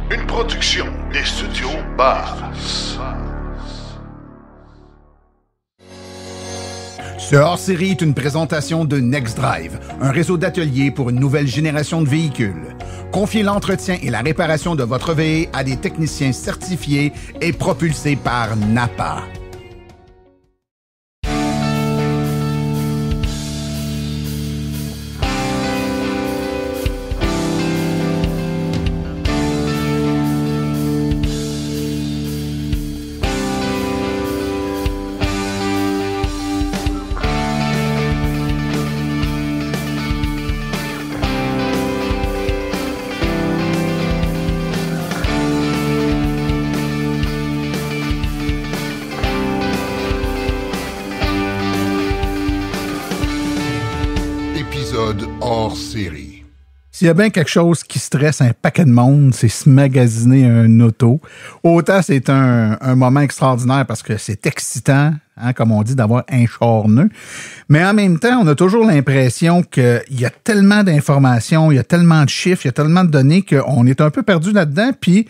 Une production des studios Bass. Ce hors-série est une présentation de NextDrive, un réseau d'ateliers pour une nouvelle génération de véhicules. Confiez l'entretien et la réparation de votre VE à des techniciens certifiés et propulsés par NAPA. Hors série. S'il y a bien quelque chose qui stresse un paquet de monde, c'est se magasiner un auto. Autant c'est un moment extraordinaire parce que c'est excitant, hein, comme on dit, d'avoir un char neuf. Mais en même temps, on a toujours l'impression qu'il y a tellement d'informations, il y a tellement de chiffres, il y a tellement de données qu'on est un peu perdu là-dedans. Puis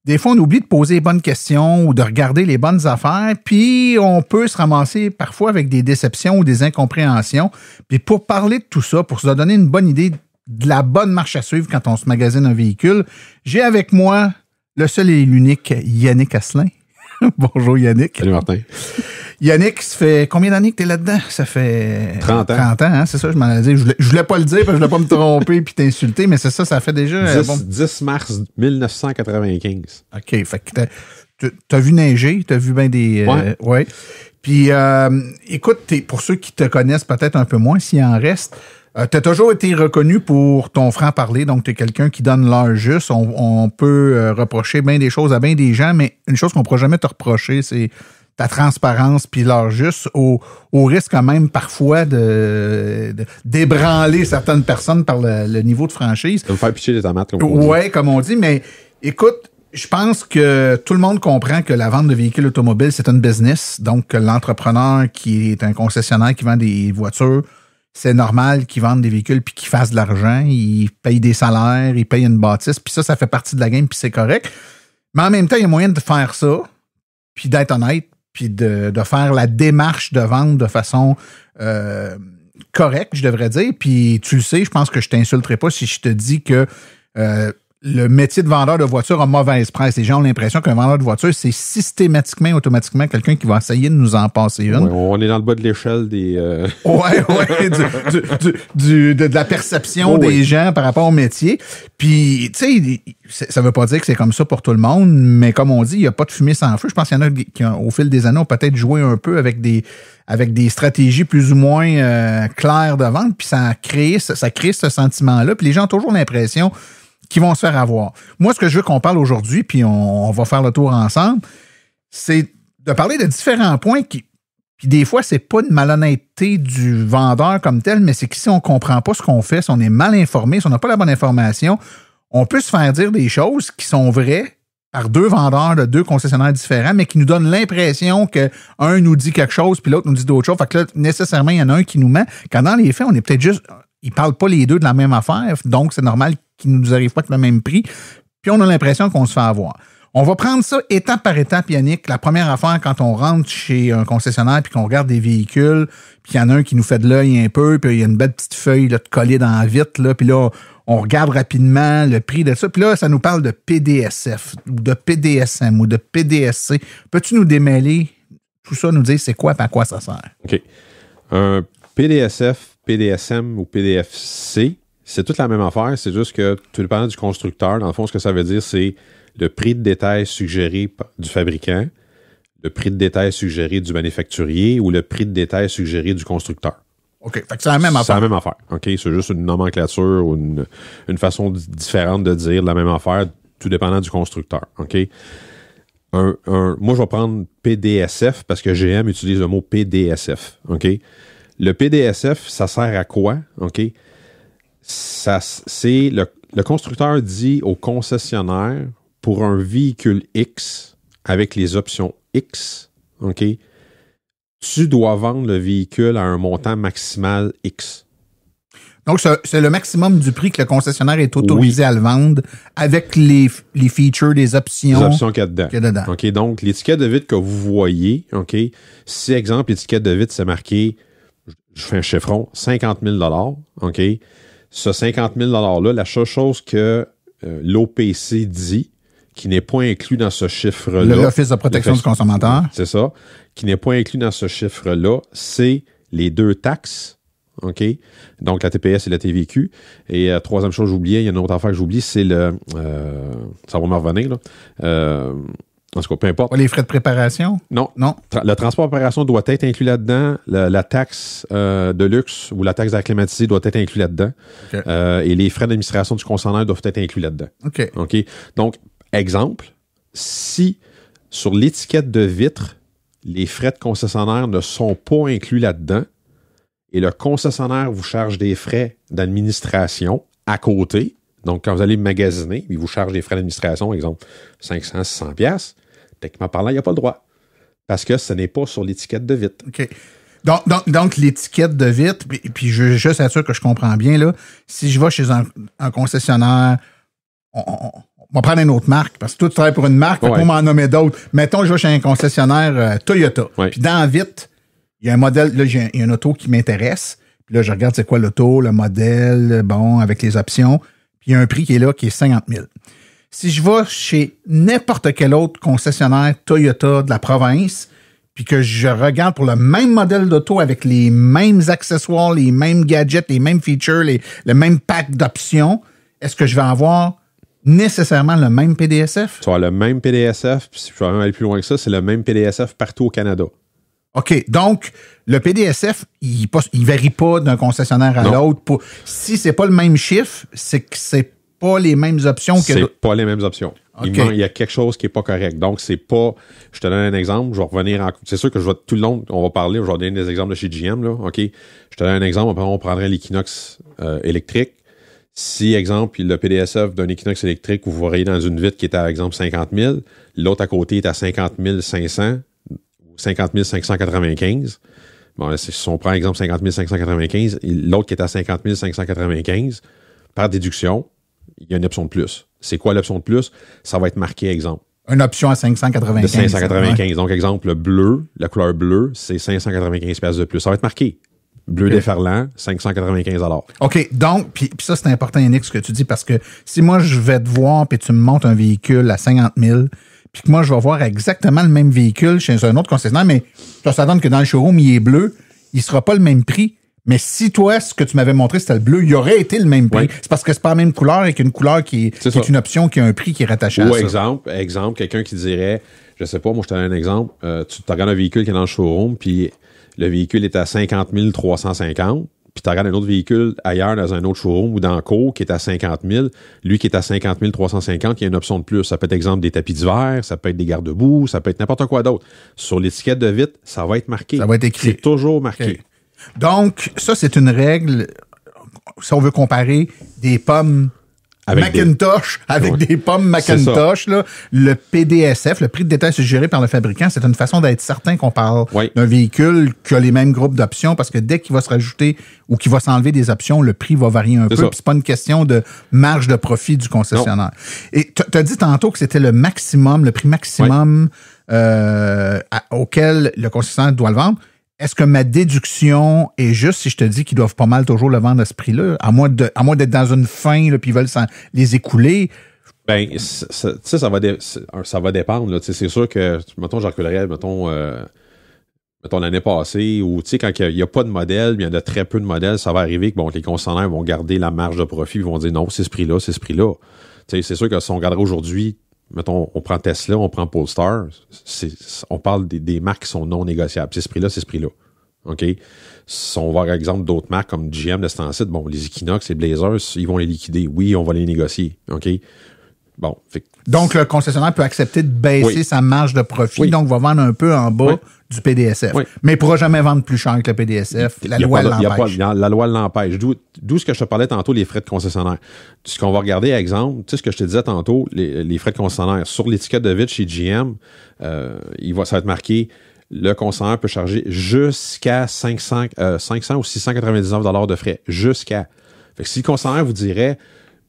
des fois, on oublie de poser les bonnes questions ou de regarder les bonnes affaires, puis on peut se ramasser parfois avec des déceptions ou des incompréhensions. Puis pour parler de tout ça, pour se donner une bonne idée de la bonne marche à suivre quand on se magasine un véhicule, j'ai avec moi le seul et l'unique Yannick Asselin. Bonjour Yannick. Salut Martin. Yannick, ça fait combien d'années que tu es là-dedans? Ça fait 30 ans. 30 ans, hein? C'est ça, je m'en ai dit. Je voulais pas le dire parce que je voulais pas me tromper puis t'insulter, mais c'est ça, ça fait déjà... 10 mars 1995. OK, fait que t'as vu neiger, t'as vu bien des... ouais. Puis, écoute, pour ceux qui te connaissent peut-être un peu moins, s'il en reste, t'as toujours été reconnu pour ton franc-parler, donc t'es quelqu'un qui donne l'heure juste. On peut reprocher bien des choses à bien des gens, mais une chose qu'on ne pourra jamais te reprocher, c'est ta transparence puis l'heure juste, au risque quand même parfois d'ébranler certaines personnes par le niveau de franchise. De me faire pitcher des tomates, comme on dit. Ouais, comme on dit, mais écoute, je pense que tout le monde comprend que la vente de véhicules automobiles, c'est une business. Donc, l'entrepreneur qui est un concessionnaire qui vend des voitures, c'est normal qu'il vende des véhicules puis qu'il fasse de l'argent. Il paye des salaires, il paye une bâtisse, puis ça fait partie de la game, puis c'est correct. Mais en même temps, il y a moyen de faire ça, puis d'être honnête, puis de faire la démarche de vente de façon correcte, je devrais dire. Puis tu le sais, je pense que je t'insulterai pas si je te dis que le métier de vendeur de voiture a mauvaise presse. Les gens ont l'impression qu'un vendeur de voiture, c'est systématiquement, automatiquement quelqu'un qui va essayer de nous en passer une. Ouais, on est dans le bas de l'échelle des... Ouais, de la perception des gens par rapport au métier. Puis, tu sais, ça veut pas dire que c'est comme ça pour tout le monde, mais comme on dit, il n'y a pas de fumée sans feu. Je pense qu'il y en a qui, au fil des années, ont peut-être joué un peu avec des stratégies plus ou moins claires de vente, puis ça crée ce sentiment-là. Puis les gens ont toujours l'impression qui vont se faire avoir. Moi, ce que je veux qu'on parle aujourd'hui, puis on va faire le tour ensemble, c'est de parler de différents points qui, puis des fois, c'est pas une malhonnêteté du vendeur comme tel, mais c'est que si on comprend pas ce qu'on fait, si on est mal informé, si on n'a pas la bonne information, on peut se faire dire des choses qui sont vraies par deux vendeurs de deux concessionnaires différents, mais qui nous donnent l'impression qu'un nous dit quelque chose, puis l'autre nous dit d'autres choses. Fait que là, nécessairement, il y en a un qui nous ment, quand dans les faits, on est peut-être juste... Ils parlent pas les deux de la même affaire, donc c'est normal qu'ils ne nous arrivent pas avec le même prix. Puis on a l'impression qu'on se fait avoir. On va prendre ça étape par étape, Yannick. La première affaire, quand on rentre chez un concessionnaire puis qu'on regarde des véhicules, puis il y en a un qui nous fait de l'œil un peu, puis il y a une belle petite feuille là, de coller dans la vitre, là, puis là, on regarde rapidement le prix de ça. Puis là, ça nous parle de PDSF, ou de PDSM, ou de PDSC. Peux-tu nous démêler tout ça, nous dire c'est quoi et à quoi ça sert? OK. Un PDSF, PDSM ou PDFC, c'est toute la même affaire, c'est juste que tout dépendant du constructeur, dans le fond, ce que ça veut dire, c'est le prix de détail suggéré du fabricant, le prix de détail suggéré du manufacturier ou le prix de détail suggéré du constructeur. OK, fait que c'est la même affaire. C'est la même affaire, OK? C'est juste une nomenclature ou une façon différente de dire la même affaire, tout dépendant du constructeur, OK? Moi, je vais prendre PDSF parce que GM utilise le mot PDSF, OK? Le PDSF, ça sert à quoi? OK? C'est le constructeur dit au concessionnaire, pour un véhicule X avec les options X, OK? Tu dois vendre le véhicule à un montant maximal X. Donc, c'est le maximum du prix que le concessionnaire est autorisé à le vendre avec les features, les options. Les options qu'il y a dedans. OK, donc, l'étiquette de vitre que vous voyez, OK, si, exemple, l'étiquette de vitre, c'est marqué, je fais un chiffron, 50 000 OK, ce 50 000 $-là, la seule chose que l'OPC dit, qui n'est pas inclus dans ce chiffre-là. L'Office de protection du consommateur. C'est ça. Qui n'est pas inclus dans ce chiffre-là, c'est les 2 taxes. OK? Donc, la TPS et la TVQ. Et troisième chose que j'oubliais, il y a une autre affaire que j'oublie, c'est le... ça va me revenir, là. En tout cas, peu importe. Les frais de préparation? Non. Le transport d'opération doit être inclus là-dedans. La taxe de luxe ou la taxe d'acclimatisé doit être inclus là-dedans. Okay. Et les frais d'administration du concessionnaire doivent être inclus là-dedans. OK? Donc, exemple, si sur l'étiquette de vitre, les frais de concessionnaire ne sont pas inclus là-dedans et le concessionnaire vous charge des frais d'administration à côté, donc quand vous allez magasiner, il vous charge des frais d'administration, exemple 500, 600 $, techniquement parlant, il n'y a pas le droit parce que ce n'est pas sur l'étiquette de vitre. OK. Donc l'étiquette de vitre, puis je veux juste être sûr que je comprends bien, là, si je vais chez un concessionnaire, on va prendre une autre marque, parce que toi, tu travailles pour une marque, on m'en nommer d'autres. Mettons, je vais chez un concessionnaire Toyota. Ouais. Puis dans Vite, il y a un modèle, là, il y a une auto qui m'intéresse. Puis là, je regarde c'est quoi l'auto, le modèle, bon, avec les options. Puis il y a un prix qui est là, qui est 50 000. Si je vais chez n'importe quel autre concessionnaire Toyota de la province, puis que je regarde pour le même modèle d'auto avec les mêmes accessoires, les mêmes gadgets, les mêmes features, le même pack d'options, est-ce que je vais avoir nécessairement le même PDSF? Tu as le même PDSF, puis si je veux même aller plus loin que ça, c'est le même PDSF partout au Canada. OK. Donc, le PDSF, il varie pas d'un concessionnaire à l'autre. Si c'est pas le même chiffre, c'est que c'est pas les mêmes options que... C'est pas les mêmes options. Okay. Il y a quelque chose qui est pas correct. Donc, c'est pas... Je te donne un exemple, je vais revenir en... C'est sûr que tout le long, on va parler, je vais donner des exemples de chez GM, là, OK? Je te donne un exemple, on prendrait l'Equinox électrique. Si, exemple, le PDSF d'un Equinox électrique, vous voyez dans une vitre qui est à, exemple, 50 000, l'autre à côté est à 50 500 ou 50 595. Bon, là, si on prend, exemple, 50 595, l'autre qui est à 50 595, par déduction, il y a une option de plus. C'est quoi l'option de plus? Ça va être marqué, exemple. Une option à 595. De 595. Ouais. Donc, exemple, le bleu, la couleur bleue, c'est 595 $ de plus. Ça va être marqué. Bleu déferlant, 595 $. OK, donc, puis ça, c'est important, Yannick, ce que tu dis, parce que si moi, je vais te voir, puis tu me montes un véhicule à 50 000, puis que moi, je vais voir exactement le même véhicule chez un autre concessionnaire, mais ça donne que dans le showroom, il est bleu, il sera pas le même prix. Mais si toi, ce que tu m'avais montré, c'était le bleu, il aurait été le même prix. Oui. C'est parce que c'est pas la même couleur et qu'une couleur qui est une option qui a un prix qui est rattaché à ça. Ou exemple, quelqu'un qui dirait, je sais pas, moi, je te donne un exemple, tu regardes un véhicule qui est dans le showroom, puis le véhicule est à 50 350, puis tu regardes un autre véhicule ailleurs dans un autre showroom ou dans le cours qui est à 50 000, lui qui est à 50 350, il y a une option de plus. Ça peut être, exemple, des tapis d'hiver, ça peut être des garde-boue, ça peut être n'importe quoi d'autre. Sur l'étiquette de vitre, ça va être marqué. Ça va être écrit. C'est toujours marqué. Okay. Donc, ça, c'est une règle, si on veut comparer des pommes avec Macintosh avec des pommes Macintosh, là, le PDSF, le prix de détail suggéré par le fabricant, c'est une façon d'être certain qu'on parle d'un véhicule qui a les mêmes groupes d'options, parce que dès qu'il va se rajouter ou qu'il va s'enlever des options, le prix va varier un peu. Puis c'est pas une question de marge de profit du concessionnaire. Non. Et tu as dit tantôt que c'était le maximum, le prix maximum auquel le concessionnaire doit le vendre. Est-ce que ma déduction est juste si je te dis qu'ils doivent pas mal toujours le vendre à ce prix-là, à moins d'être dans une fin, là, puis ils veulent les écouler? Ben, ça va dépendre. Là. C'est sûr que, mettons, je reculerais, mettons l'année passée, ou quand il n'y a pas de modèle, il y en a très peu de modèles, ça va arriver que les concessionnaires vont garder la marge de profit, ils vont dire non, c'est ce prix-là, c'est ce prix-là. C'est sûr que si on regarderait aujourd'hui, mettons, on prend Tesla, on prend Polestar, on parle des marques qui sont non négociables. C'est ce prix-là, c'est ce prix-là. OK? Si on va, par exemple, d'autres marques comme GM de ce temps-ci, les Equinox, les Blazers, ils vont les liquider. Oui, on va les négocier. OK? Bon. Donc, le concessionnaire peut accepter de baisser sa marge de profit, donc va vendre un peu en bas du PDSF. Oui. Mais il ne pourra jamais vendre plus cher que le PDSF. La loi l'empêche. La loi l'empêche. D'où ce que je te parlais tantôt, les frais de concessionnaire. Ce qu'on va regarder, exemple, tu sais ce que je te disais tantôt, les frais de concessionnaire. Sur l'étiquette de vitre chez GM, ça va être marqué, le concessionnaire peut charger jusqu'à 500 ou 699 $ de frais. Jusqu'à. Fait que si le concessionnaire vous dirait,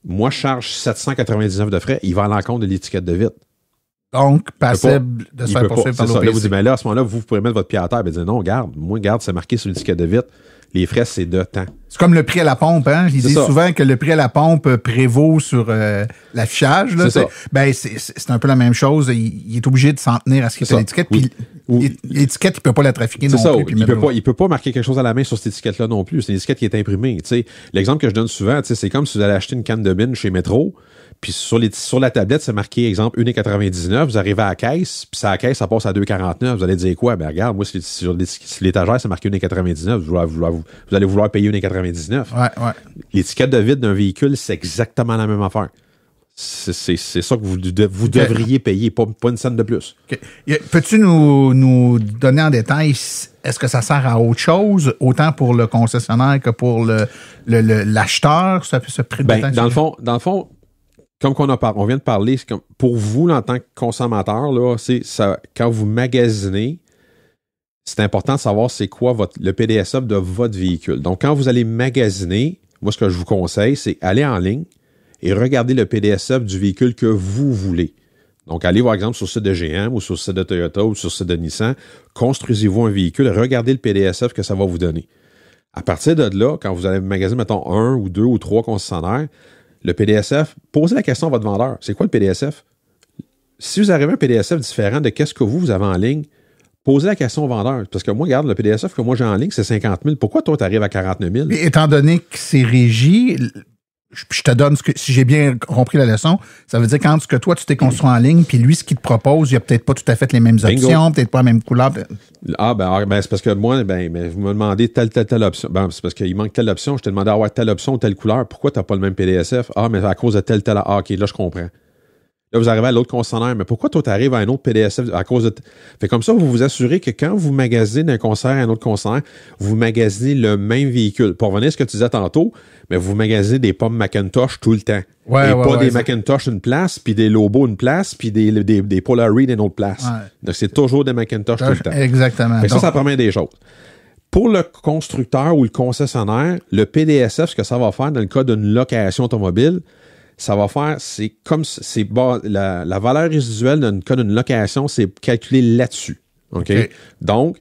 moi, je charge 799 de frais, il va à l'encontre de l'étiquette de vitre. Donc, passible de se faire poursuivre par l'OPC. Là, vous dites, mais là, à ce moment-là, vous pourrez mettre votre pied à terre et dire, non, garde, c'est marqué sur l'étiquette de vitre. Les frais, c'est de temps. C'est comme le prix à la pompe, hein? Ils disent souvent que le prix à la pompe prévaut sur l'affichage. Là, c'est ça. Ben, c'est un peu la même chose. Il est obligé de s'en tenir à ce qui est à l'étiquette. Puis l'étiquette, il peut pas la trafiquer non plus. Il peut pas marquer quelque chose à la main sur cette étiquette-là non plus. C'est une étiquette qui est imprimée. T'sais. L'exemple que je donne souvent, c'est comme si vous allez acheter une canne de bine chez Métro, puis sur la tablette, c'est marqué, exemple, 1,99. Vous arrivez à la caisse, puis à la caisse, ça passe à 2,49. Vous allez dire quoi? Ben regarde, moi, sur l'étagère, c'est marqué 1,99. Vous allez vouloir payer 1,99. Ouais. L'étiquette de vide d'un véhicule, c'est exactement la même affaire. C'est ça que vous devriez payer, pas une scène de plus. Okay. Peux-tu nous donner en détail, est-ce que ça sert à autre chose, autant pour le concessionnaire que pour l'acheteur, ce prix de détail? Dans le fond, comme on vient de parler, c'est comme, pour vous, en tant que consommateur, là, c'est ça, quand vous magasinez, c'est important de savoir c'est quoi le PDSF de votre véhicule. Donc, quand vous allez magasiner, moi, ce que je vous conseille, c'est aller en ligne et regarder le PDSF du véhicule que vous voulez. Donc, allez, par exemple, sur le site de GM ou sur le site de Toyota ou sur le site de Nissan, construisez-vous un véhicule, regardez le PDSF que ça va vous donner. À partir de là, quand vous allez magasiner, mettons, 1 ou 2 ou 3 concessionnaires, le PDSF, posez la question à votre vendeur. C'est quoi le PDSF? Si vous arrivez à un PDSF différent de qu'est-ce que vous avez en ligne, posez la question au vendeur. Parce que moi, regarde, le PDSF que moi j'ai en ligne, c'est 50 000. Pourquoi toi, tu arrives à 49 000? Et étant donné que c'est régi, je te donne si j'ai bien compris la leçon, ça veut dire quand toi, tu t'es construit en ligne, puis lui, ce qu'il te propose, il n'y a peut-être pas tout à fait les mêmes options, peut-être pas la même couleur. C'est parce que moi, vous me demandez telle option. C'est parce qu'il manque telle option. Je t'ai demandé d'avoir telle option ou telle couleur. Pourquoi tu n'as pas le même PDSF? Mais à cause de telle. OK, là, je comprends. Là, vous arrivez à l'autre concessionnaire. Mais pourquoi toi, tu arrives à un autre PDSF à cause de... Fait comme ça, vous vous assurez que quand vous magasinez d'un concessionnaire à un autre concessionnaire, vous magasinez le même véhicule. Pour revenir à ce que tu disais tantôt, mais vous magasinez des pommes Macintosh tout le temps. Des Macintosh une place, puis des Lobo une place, puis des Polaroid une autre place. Ouais. Donc, c'est toujours des Macintosh tout le temps. Exactement. Ça, ça permet des choses. Pour le constructeur ou le concessionnaire, le PDSF, ce que ça va faire dans le cas d'une location automobile, ça va faire, c'est comme la valeur résiduelle dans le cas d'une location, c'est calculé là-dessus. OK? Donc,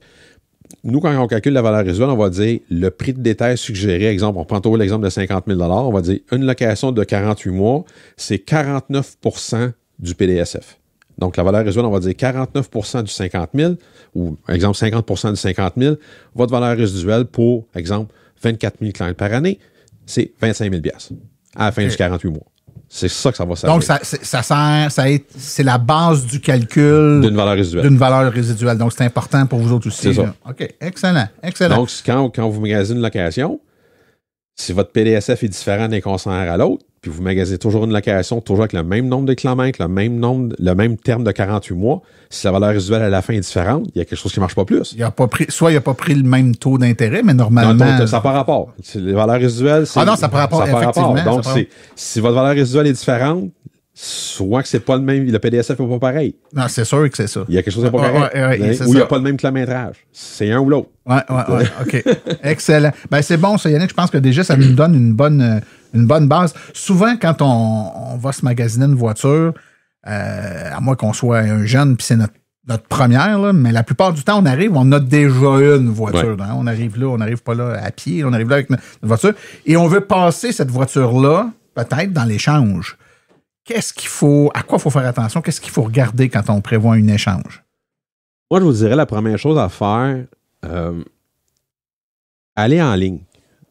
nous, quand on calcule la valeur résiduelle, on va dire le prix de détail suggéré. Exemple, on prend toujours l'exemple de 50 000 $. On va dire une location de 48 mois, c'est 49 % du PDSF. Donc, la valeur résiduelle, on va dire 49 % du 50 000 ou, exemple, 50 % du 50 000. Votre valeur résiduelle pour, exemple, 24 000 clients par année, c'est 25 000 $ à la fin du 48 mois. C'est ça que ça va servir. Donc, c'est la base du calcul d'une valeur résiduelle. Donc, c'est important pour vous autres aussi. C'est ça. OK, excellent. Donc, quand vous magasinez une location, si votre PDSF est différent d'un concessionnaire à l'autre, puis vous magasinez toujours une location, toujours avec le même nombre de kilomètres, le même terme de 48 mois, si la valeur résiduelle à la fin est différente, il y a quelque chose qui ne marche pas plus. Il n'a pas pris le même taux d'intérêt, mais normalement... Non, ça n'a pas rapport. Les valeurs résiduelles, c'est... non, ça n'a pas rapport, effectivement. Donc, si votre valeur résiduelle est différente, soit que c'est pas le même, le PDSF n'est pas pareil. Non, c'est sûr que c'est ça. Il y a quelque chose qui n'est pas pareil. Ou il n'y a pas le même kilométrage. C'est un ou l'autre. Ouais, OK. Excellent. C'est bon, ça, Yannick. Je pense que déjà, ça nous donne une bonne base. Souvent, quand on va se magasiner une voiture, à moins qu'on soit un jeune, puis c'est notre première, là, mais la plupart du temps, on a déjà une voiture. Ouais. Hein? On n'arrive pas là à pied, on arrive là avec notre voiture. Et on veut passer cette voiture-là, peut-être, dans l'échange. À quoi il faut faire attention? Qu'est-ce qu'il faut regarder quand on prévoit un échange? Moi, je vous dirais la première chose à faire, allez en ligne.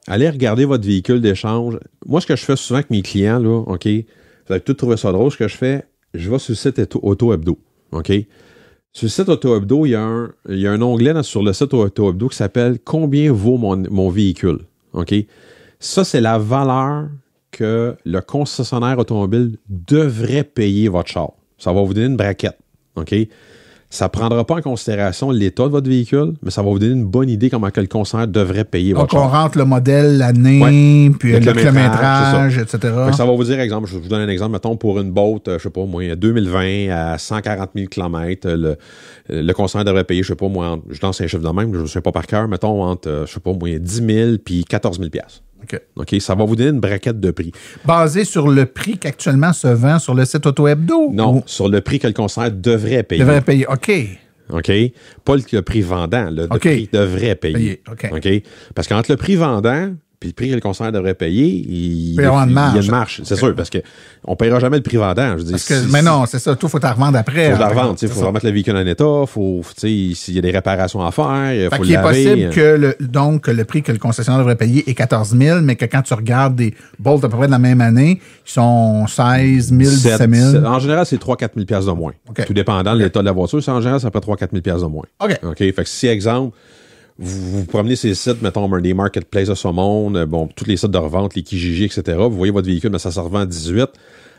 Allez regarder votre véhicule d'échange. Moi, ce que je fais souvent avec mes clients, là, OK, vous allez tout trouver ça drôle, ce que je fais, je vais sur le site Auto Hebdo. OK? Sur le site Auto Hebdo, il y a un onglet sur le site Auto Hebdo qui s'appelle « Combien vaut mon véhicule? » OK? Ça, c'est la valeur que le concessionnaire automobile devrait payer votre char. Ça va vous donner une braquette. OK? Ça ne prendra pas en considération l'état de votre véhicule, mais ça va vous donner une bonne idée comment que le concessionnaire devrait payer votre char. Donc, on rentre le modèle, l'année, puis le kilométrage, etc. Ça va vous dire, exemple, je vous donne un exemple, mettons, pour une boat, je sais pas, moi, 2020 à 140 000 km, le concessionnaire devrait payer, je lance un chiffre de même, je ne sais pas par cœur, mettons, entre, 10 000 puis 14 000 $. OK? Ça va vous donner une braquette de prix. Basé sur le prix qu'actuellement se vend sur le site Auto-Hebdo? Non, sur le prix que le concessionnaire devrait payer. Devrait payer, OK. OK? Pas le prix vendant, le prix devrait payer. OK? Parce qu'entre le prix vendant puis le prix que le concessionnaire devrait payer, il y a une marge. C'est sûr, parce qu'on ne paiera jamais le prix vendant. Je dis, mais non, c'est ça. Tout, faut t'en revendre après. Faut la revendre. Il faut remettre le véhicule en état. S'il y a des réparations à faire, il faut le laver. Il est possible que le prix que le concessionnaire devrait payer est 14 000, mais que quand tu regardes des Bolt à peu près de la même année, ils sont 16 000, 17 000. En général, c'est 3-4 000 de moins. Tout dépendant de l'état de la voiture. En général, c'est à peu près 3-4 000 de moins. OK. Fait que si, exemple, vous promenez ces sites, mettons, des marketplaces de ce monde, tous les sites de revente, les Kijiji, etc., vous voyez votre véhicule, mais ça se revend à 18.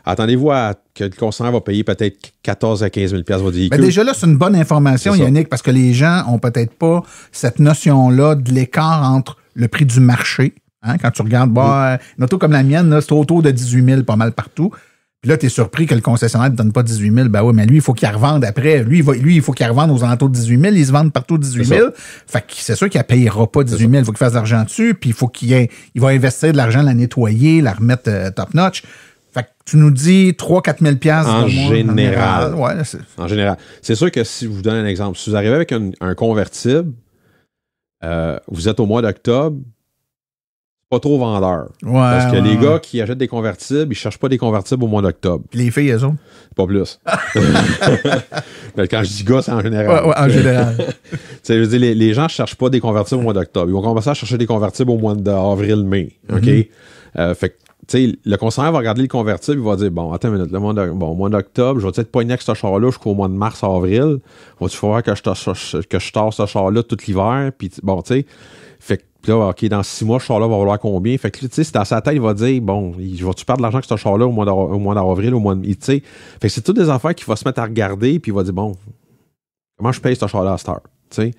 Attendez-vous à que le concessionnaire va payer peut-être 14 à 15 000 votre véhicule. Mais déjà là, c'est une bonne information, Yannick, parce que les gens ont peut-être pas cette notion-là de l'écart entre le prix du marché. Hein, quand tu regardes, une auto comme la mienne, là, c'est autour de 18 000 pas mal partout. Puis là, tu es surpris que le concessionnaire ne donne pas 18 000. Ben oui, mais lui, il faut qu'il revende après. Lui, il faut qu'il revende aux alentours de 18 000. Ils se vendent partout 18 000. Fait que c'est sûr qu'il ne payera pas 18 000. Il faut qu'il fasse de l'argent dessus. Puis il va investir de l'argent, la nettoyer, la remettre top-notch. Fait que tu nous dis 3-4 000 en général. Ouais, en général. C'est sûr que si je vous donne un exemple, si vous arrivez avec un convertible, vous êtes au mois d'octobre, pas trop vendeur. Parce que les gars qui achètent des convertibles, ils cherchent pas des convertibles au mois d'octobre. Puis les filles, elles ont? Pas plus. Mais quand je dis gars, c'est en général. Ouais, en général. Je veux dire, les gens cherchent pas des convertibles au mois d'octobre. Ils vont commencer à chercher des convertibles au mois d'avril-mai. OK? Fait que, tu sais, le concessionnaire va regarder le convertible, il va dire, bon, attends une minute, au mois d'octobre, je vais peut-être pogner avec ce char-là jusqu'au mois de mars-avril. Va-tu falloir que je tasse ce char-là tout l'hiver? Puis, bon, tu sais, fait que là, OK, dans 6 mois, ce char-là va valoir combien? Fait que, tu sais, c'est dans sa tête, il va dire, bon, vas-tu perdre de l'argent avec ce char-là au mois d'avril, au mois de mai, tu sais? Fait que c'est toutes des affaires qu'il va se mettre à regarder, puis il va dire, bon, comment je paye ce char-là à cette heure? Tu sais?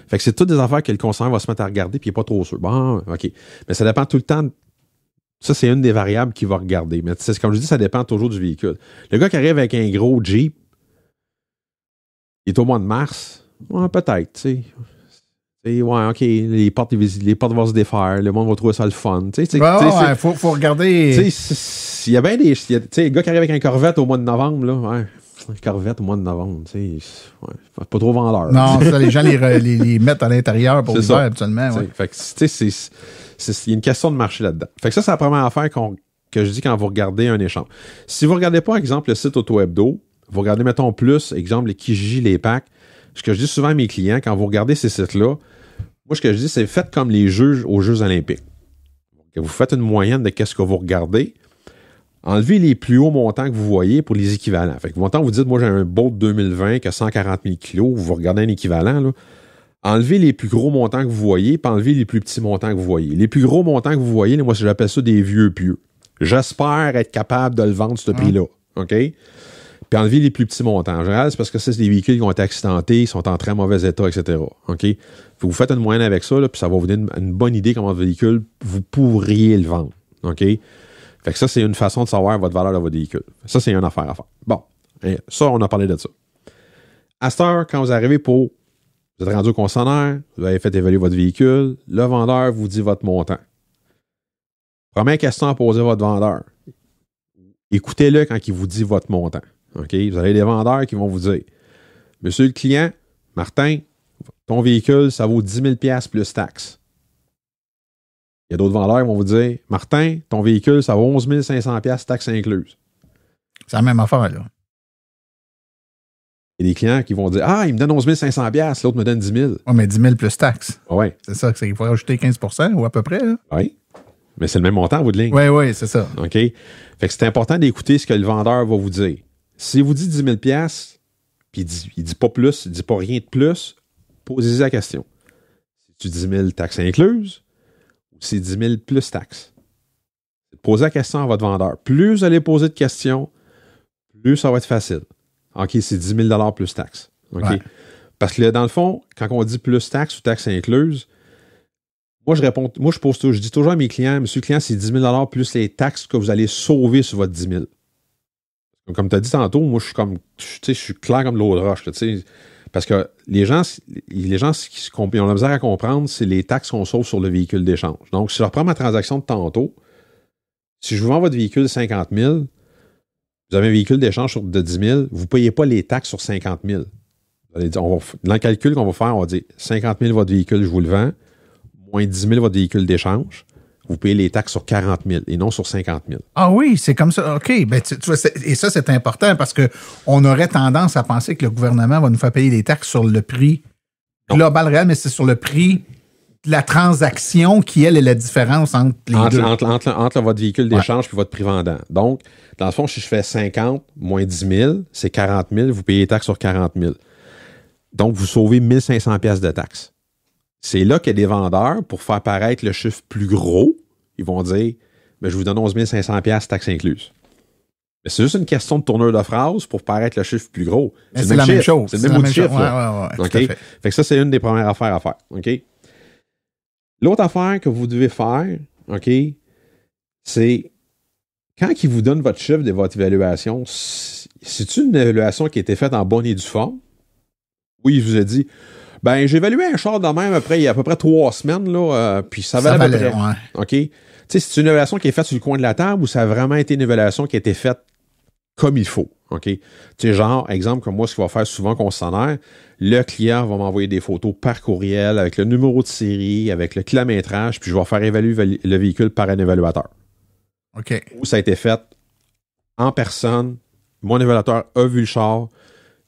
Fait que c'est toutes des affaires que le concessionnaire va se mettre à regarder, puis il n'est pas trop sûr. Bon, OK. Mais ça dépend tout le temps. Ça, c'est une des variables qu'il va regarder. Mais comme je dis, ça dépend toujours du véhicule. Le gars qui arrive avec un gros Jeep, il est au mois de mars, ouais, peut-être, tu sais. Ouais, OK, les portes vont se défaire, le monde va trouver ça le fun. Faut regarder. Il y a bien des. Tu sais, le gars qui arrive avec un Corvette au mois de novembre, là, ouais. Un Corvette au mois de novembre, tu sais, ouais, pas trop vendeur. Non, ça, les gens les mettent à l'intérieur pour l'hiver, habituellement. Ouais. Fait que, tu sais, il y a une question de marché là-dedans. Fait que ça, c'est la première affaire que je dis quand vous regardez un échange. Si vous regardez pas, par exemple, le site Auto-Hebdo, vous regardez, mettons, plus, exemple, les Kijiji, les packs, ce que je dis souvent à mes clients, quand vous regardez ces sites-là, moi, ce que je dis, c'est faites comme les Jeux aux Jeux olympiques. Vous faites une moyenne de qu'est-ce que vous regardez. Enlevez les plus hauts montants que vous voyez pour les équivalents. Fait que montant, vous dites, moi, j'ai un Bolt 2020 qui a 140 000 kilos, vous regardez un équivalent, là. Enlevez les plus gros montants que vous voyez, puis enlevez les plus petits montants que vous voyez. Les plus gros montants que vous voyez, moi, j'appelle ça des vieux pieux. J'espère être capable de le vendre, ce prix-là. OK? Puis enlever les plus petits montants. En général, c'est parce que c'est des véhicules qui ont été accidentés, ils sont en très mauvais état, etc. OK? Vous faites une moyenne avec ça, là, puis ça va vous donner une bonne idée comment votre véhicule, vous pourriez le vendre. OK? Fait que ça, c'est une façon de savoir votre valeur de votre véhicule. Ça, c'est une affaire à faire. Bon, ça, on a parlé de ça. À cette heure, quand vous arrivez vous êtes rendu au concessionnaire, vous avez fait évaluer votre véhicule, le vendeur vous dit votre montant. Première question à poser à votre vendeur. Écoutez-le quand il vous dit votre montant. OK? Vous avez des vendeurs qui vont vous dire, Monsieur le client, Martin, ton véhicule, ça vaut 10 000 $ plus taxes. Il y a d'autres vendeurs qui vont vous dire, Martin, ton véhicule, ça vaut 11 500 $ taxes incluses. C'est la même affaire, là. Il y a des clients qui vont dire, il me donne 11 500 $, l'autre me donne 10 000. Oui, mais 10 000 plus taxes. Oui. C'est ça, il faut rajouter 15 % ou à peu près, là. Oui. Mais c'est le même montant, vous de ligne. Oui, c'est ça. OK? Fait que c'est important d'écouter ce que le vendeur va vous dire. S'il vous dit 10 000 $, puis il dit pas plus, il dit pas rien de plus, posez-y la question. C'est-tu 10 000 taxes incluses ou c'est 10 000 plus taxes? Posez la question à votre vendeur. Plus vous allez poser de questions, plus ça va être facile. OK, c'est 10 000 $ plus taxes. OK? Ouais. Parce que dans le fond, quand on dit plus taxes ou taxes incluses, je dis toujours à mes clients, monsieur le client, c'est 10 000 $ plus les taxes que vous allez sauver sur votre 10 000. Comme tu as dit tantôt, moi, je suis clair comme de l'eau de roche. Parce que les gens qui ont la misère à comprendre, c'est les taxes qu'on sauve sur le véhicule d'échange. Donc, si je reprends ma transaction de tantôt, si je vous vends votre véhicule 50 000, vous avez un véhicule d'échange de 10 000, vous ne payez pas les taxes sur 50 000. Dans le calcul qu'on va faire, on va dire 50 000 votre véhicule, je vous le vends, moins 10 000 votre véhicule d'échange, vous payez les taxes sur 40 000 et non sur 50 000. Ah oui, c'est comme ça. OK. Ben, tu vois, et ça, c'est important parce qu'on aurait tendance à penser que le gouvernement va nous faire payer les taxes sur le prix global réel, mais c'est sur le prix de la transaction qui, elle, est la différence entre les deux. Entre votre véhicule d'échange et votre prix vendant. Donc, dans le fond, si je fais 50 moins 10 000, c'est 40 000, vous payez les taxes sur 40 000. Donc, vous sauvez 1 500 pièces de taxes. C'est là qu'il y a des vendeurs, pour faire paraître le chiffre plus gros, ils vont dire, mais je vous donne 11 500 pièces taxes incluses. Mais c'est juste une question de tournure de phrase pour paraître le chiffre plus gros. C'est la même chose. C'est le même mot de chiffre. Ouais, Okay? Fait que ça, c'est une des premières affaires à faire. OK? L'autre affaire que vous devez faire, OK, c'est quand ils vous donnent votre chiffre de votre évaluation, c'est une évaluation qui a été faite en bonne et due forme? Oui, il vous a dit, ben, j'ai évalué un char de même après, il y a à peu près 3 semaines, là, puis ça valait à peu près. Ouais. OK? Tu sais, c'est une évaluation qui est faite sur le coin de la table ou ça a vraiment été une évaluation qui a été faite comme il faut. OK? Tu sais, genre, exemple, comme moi, ce qu'il va faire souvent concessionnaire, le client va m'envoyer des photos par courriel avec le numéro de série, avec le kilométrage, puis je vais faire évaluer le véhicule par un évaluateur. OK. Où ça a été fait en personne, mon évaluateur a vu le char,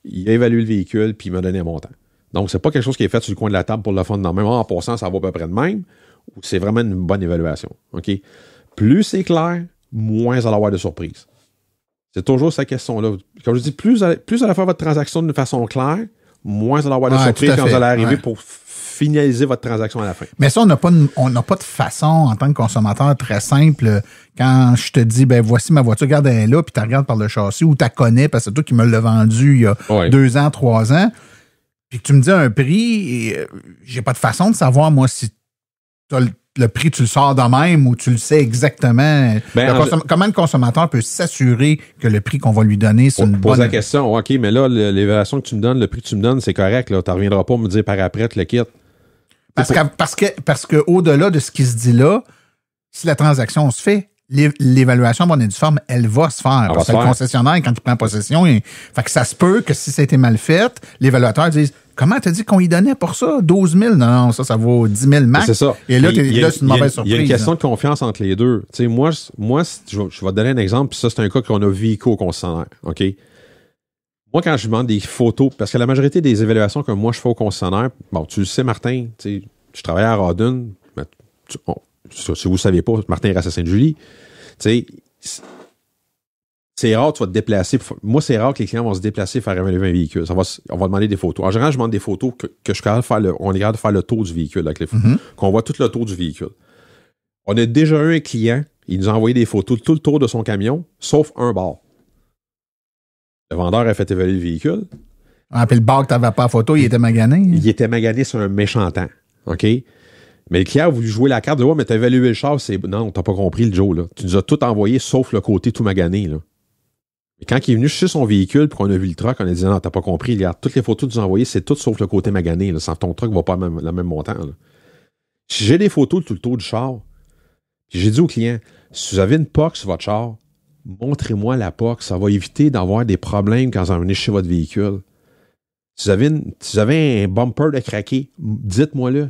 il a évalué le véhicule, puis il m'a donné un montant. Donc, c'est pas quelque chose qui est fait sur le coin de la table pour le fun. Dans même en passant, ça va à peu près de même. C'est vraiment une bonne évaluation. OK? Plus c'est clair, moins vous allez avoir de surprises. C'est toujours cette question-là. Comme je dis, plus vous allez faire votre transaction d'une façon claire, moins vous allez avoir de surprises quand vous allez arriver pour finaliser votre transaction à la fin. Mais ça, on n'a pas de façon, en tant que consommateur, très simple. Quand je te dis, ben voici ma voiture, regarde, elle est là, puis tu regardes par le châssis, ou tu la connais, parce que c'est toi qui me l'as vendu il y a 2 ans, 3 ans, puis que tu me dis un prix, et j'ai pas de façon de savoir, moi, si le prix, tu le sors de même ou tu le sais exactement. Comment le consommateur peut s'assurer que le prix qu'on va lui donner, c'est une bonne... Pose la question, OK, mais là, l'évaluation que tu me donnes, le prix que tu me donnes, c'est correct, là. Tu ne reviendras pas me dire par après, tu le quittes. Parce que au-delà de ce qui se dit là, si la transaction se fait, l'évaluation bonne et due forme, elle va se faire. Parce que le concessionnaire, quand il prend possession, fait que ça se peut que si ça a été mal fait, l'évaluateur dise comment t'as dit qu'on y donnait pour ça? 12 000? Non, ça vaut 10 000 max. C'est ça. Et là, c'est une mauvaise surprise. Il y a une question de confiance entre les deux. Tu sais, moi, je vais te donner un exemple, puis ça, c'est un cas qu'on a vécu au concessionnaire. OK? Moi, quand je demande des photos, parce que la majorité des évaluations que moi je fais au concessionnaire, bon, tu le sais, Martin, tu sais, je travaillais à Rawdon, mais si vous ne saviez pas, Martin est à Sainte-Julie. Tu sais, c'est rare que tu vas te déplacer. Moi, c'est rare que les clients vont se déplacer faire évaluer un véhicule. On va demander des photos. En général, je demande des photos que je suis capable de faire on est capable de faire le tour du véhicule avec les photos. Qu'on voit tout le tour du véhicule. On a déjà eu un client, il nous a envoyé des photos de tout le tour de son camion, sauf un bar. Le vendeur a fait évaluer le véhicule. Ah, puis le bar que tu n'avais pas à photo, il était magané. Il était magané sur un méchant temps. OK? Mais le client a voulu jouer la carte de « Ouais, mais t'as évalué le char. » Non, t'as pas compris le Joe, là. Tu nous as tout envoyé sauf le côté tout magané, là. Mais quand il est venu chez son véhicule puis qu'on a vu le truck, on a dit « Non, t'as pas compris. Regarde, toutes les photos que tu nous as envoyées, c'est tout sauf le côté magané, là. Sans ton truck va pas le même montant, là. » Si j'ai des photos de tout le tour du char, puis j'ai dit au client « Si vous avez une POC sur votre char, montrez-moi la POC. Ça va éviter d'avoir des problèmes quand vous venez chez votre véhicule. Si vous avez un bumper de craqué, dites-moi-le.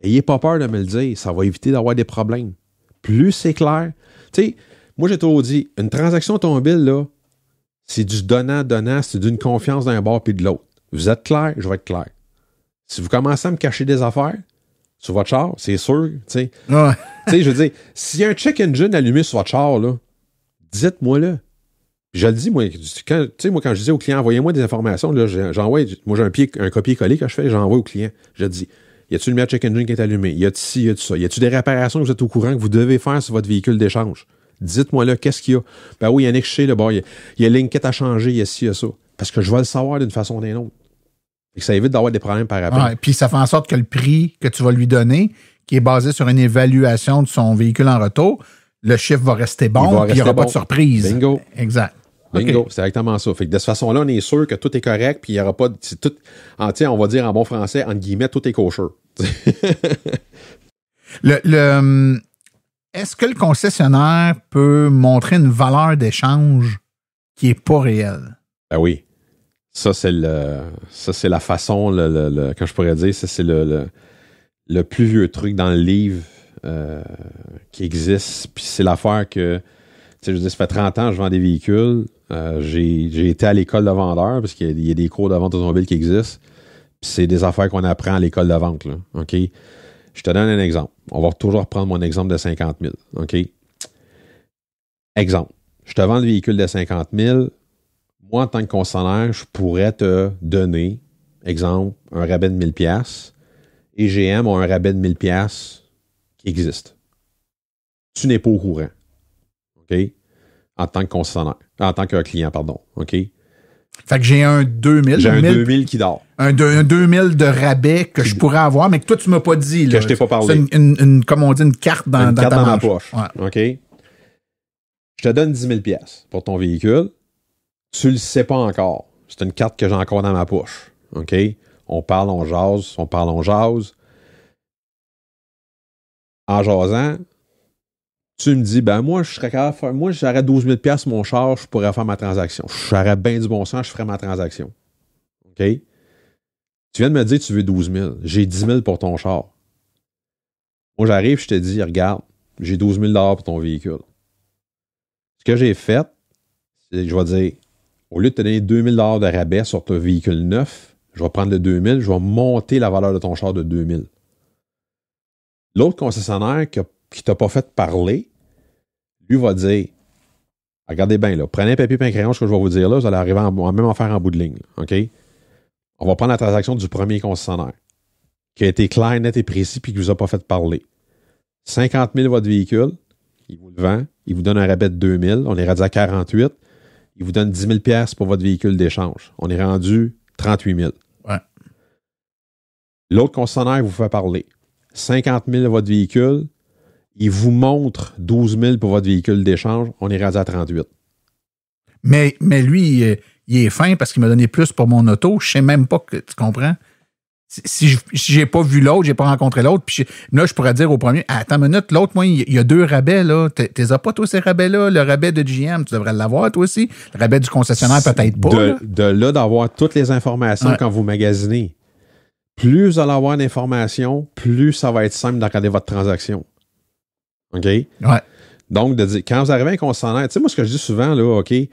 Ayez pas peur de me le dire. Ça va éviter d'avoir des problèmes. Plus c'est clair. Tu sais, moi, j'ai toujours dit, une transaction automobile, là, c'est du donnant-donnant, c'est d'une confiance d'un bord puis de l'autre. Vous êtes clair, je vais être clair. Si vous commencez à me cacher des affaires sur votre char, c'est sûr, tu sais. Ouais. Tu sais, je veux dire, s'il y a un check engine allumé sur votre char, là, dites-moi-le. Je le dis, moi, quand je disais au client, envoyez-moi des informations, là, j'envoie, moi, j'ai un copier-coller que je fais, j'envoie au client. Je dis, y a-t-il le check engine qui est allumé? Y a-t-il ci, y a-t-il ça? Y a-t-il des réparations que vous êtes au courant que vous devez faire sur votre véhicule d'échange? Dites-moi là, qu'est-ce qu'il y a? Ben oui, il y a un exché, là, il y a l'inquiète à changer, il y a ci, il y a ça. Parce que je vais le savoir d'une façon ou d'une autre. Et que ça évite d'avoir des problèmes par après. Ouais, puis ça fait en sorte que le prix que tu vas lui donner, qui est basé sur une évaluation de son véhicule en retour, le chiffre va rester bon, puis il n'y aura pas de surprise. Bingo. Exact. Bingo, OK. c'est exactement ça. Fait que de cette façon-là, on est sûr que tout est correct, puis il n'y aura pas c'est tout, on va dire en bon français, entre guillemets, tout est kosher. Est-ce que le concessionnaire peut montrer une valeur d'échange qui n'est pas réelle? Ben oui. Ça, c'est la façon, quand je pourrais dire, ça, c'est le plus vieux truc dans le livre qui existe. Puis c'est l'affaire que, je veux dire, ça fait 30 ans que je vends des véhicules. J'ai été à l'école de vendeur parce qu'il y a des cours de vente automobile qui existent. Puis c'est des affaires qu'on apprend à l'école de vente, là. OK? Je te donne un exemple. On va toujours reprendre mon exemple de 50 000. OK? Exemple. Je te vends le véhicule de 50 000. Moi, en tant que concessionnaire, je pourrais te donner, exemple, un rabais de 1 000 $, et GM a un rabais de 1 000 $ qui existe. Tu n'es pas au courant. OK? En tant que concessionnaire. En tant que client, pardon. OK? Fait que j'ai un 2000. J'ai un 2000 qui dort. Un 2000 de rabais que je pourrais avoir, mais que toi, tu m'as pas dit. Là. Que je t'ai pas parlé. C'est comme on dit, une carte dans ta dans ma manche. poche. Ouais. OK? Je te donne 10 000 $ pour ton véhicule. Tu le sais pas encore. C'est une carte que j'ai encore dans ma poche. OK? On parle, on jase, on parle, on jase. En jasant, tu me dis, ben moi, je serais capable de faire, moi, j'aurais 12 000 $ mon char, je pourrais faire ma transaction. J'aurais bien du bon sens, je ferais ma transaction. OK? Tu viens de me dire que tu veux 12 000. J'ai 10 000 pour ton char. Moi, j'arrive, je te dis, regarde, j'ai 12 000 $ pour ton véhicule. Ce que j'ai fait, c'est, je vais dire, au lieu de te donner 2 000 $ de rabais sur ton véhicule neuf, je vais prendre le 2 000, je vais monter la valeur de ton char de 2 000. L'autre concessionnaire qui ne t'a pas fait parler, lui va dire, regardez bien, là, prenez un papier et un crayon, ce que je vais vous dire là, vous allez arriver même en faire en bout de ligne. Là, OK? On va prendre la transaction du premier concessionnaire, qui a été clair, net et précis, puis qui ne vous a pas fait parler. 50 000 votre véhicule, il vous le vend, il vous donne un rabais de 2 000, on est rendu à 48, il vous donne 10 000 $ pour votre véhicule d'échange. On est rendu 38 000. Ouais. L'autre concessionnaire vous fait parler. 50 000 votre véhicule, il vous montre 12 000 pour votre véhicule d'échange, on est rendu à 38. Mais lui, il est fin parce qu'il m'a donné plus pour mon auto. Je sais même pas que tu comprends. Si j'ai pas vu l'autre, j'ai pas rencontré l'autre, puis là, je pourrais dire au premier, attends une minute, l'autre, moi, il y a 2 rabais, là. T'es as pas, toi, ces rabais-là? Le rabais de GM, tu devrais l'avoir, toi aussi. Le rabais du concessionnaire, peut-être pas. De là, d'avoir toutes les informations quand vous magasinez. Plus vous allez avoir d'informations, plus ça va être simple d'encadrer votre transaction. OK? Ouais. Donc, de dire, quand vous arrivez à un concessionnaire, tu sais, moi, ce que je dis souvent, là, OK, tu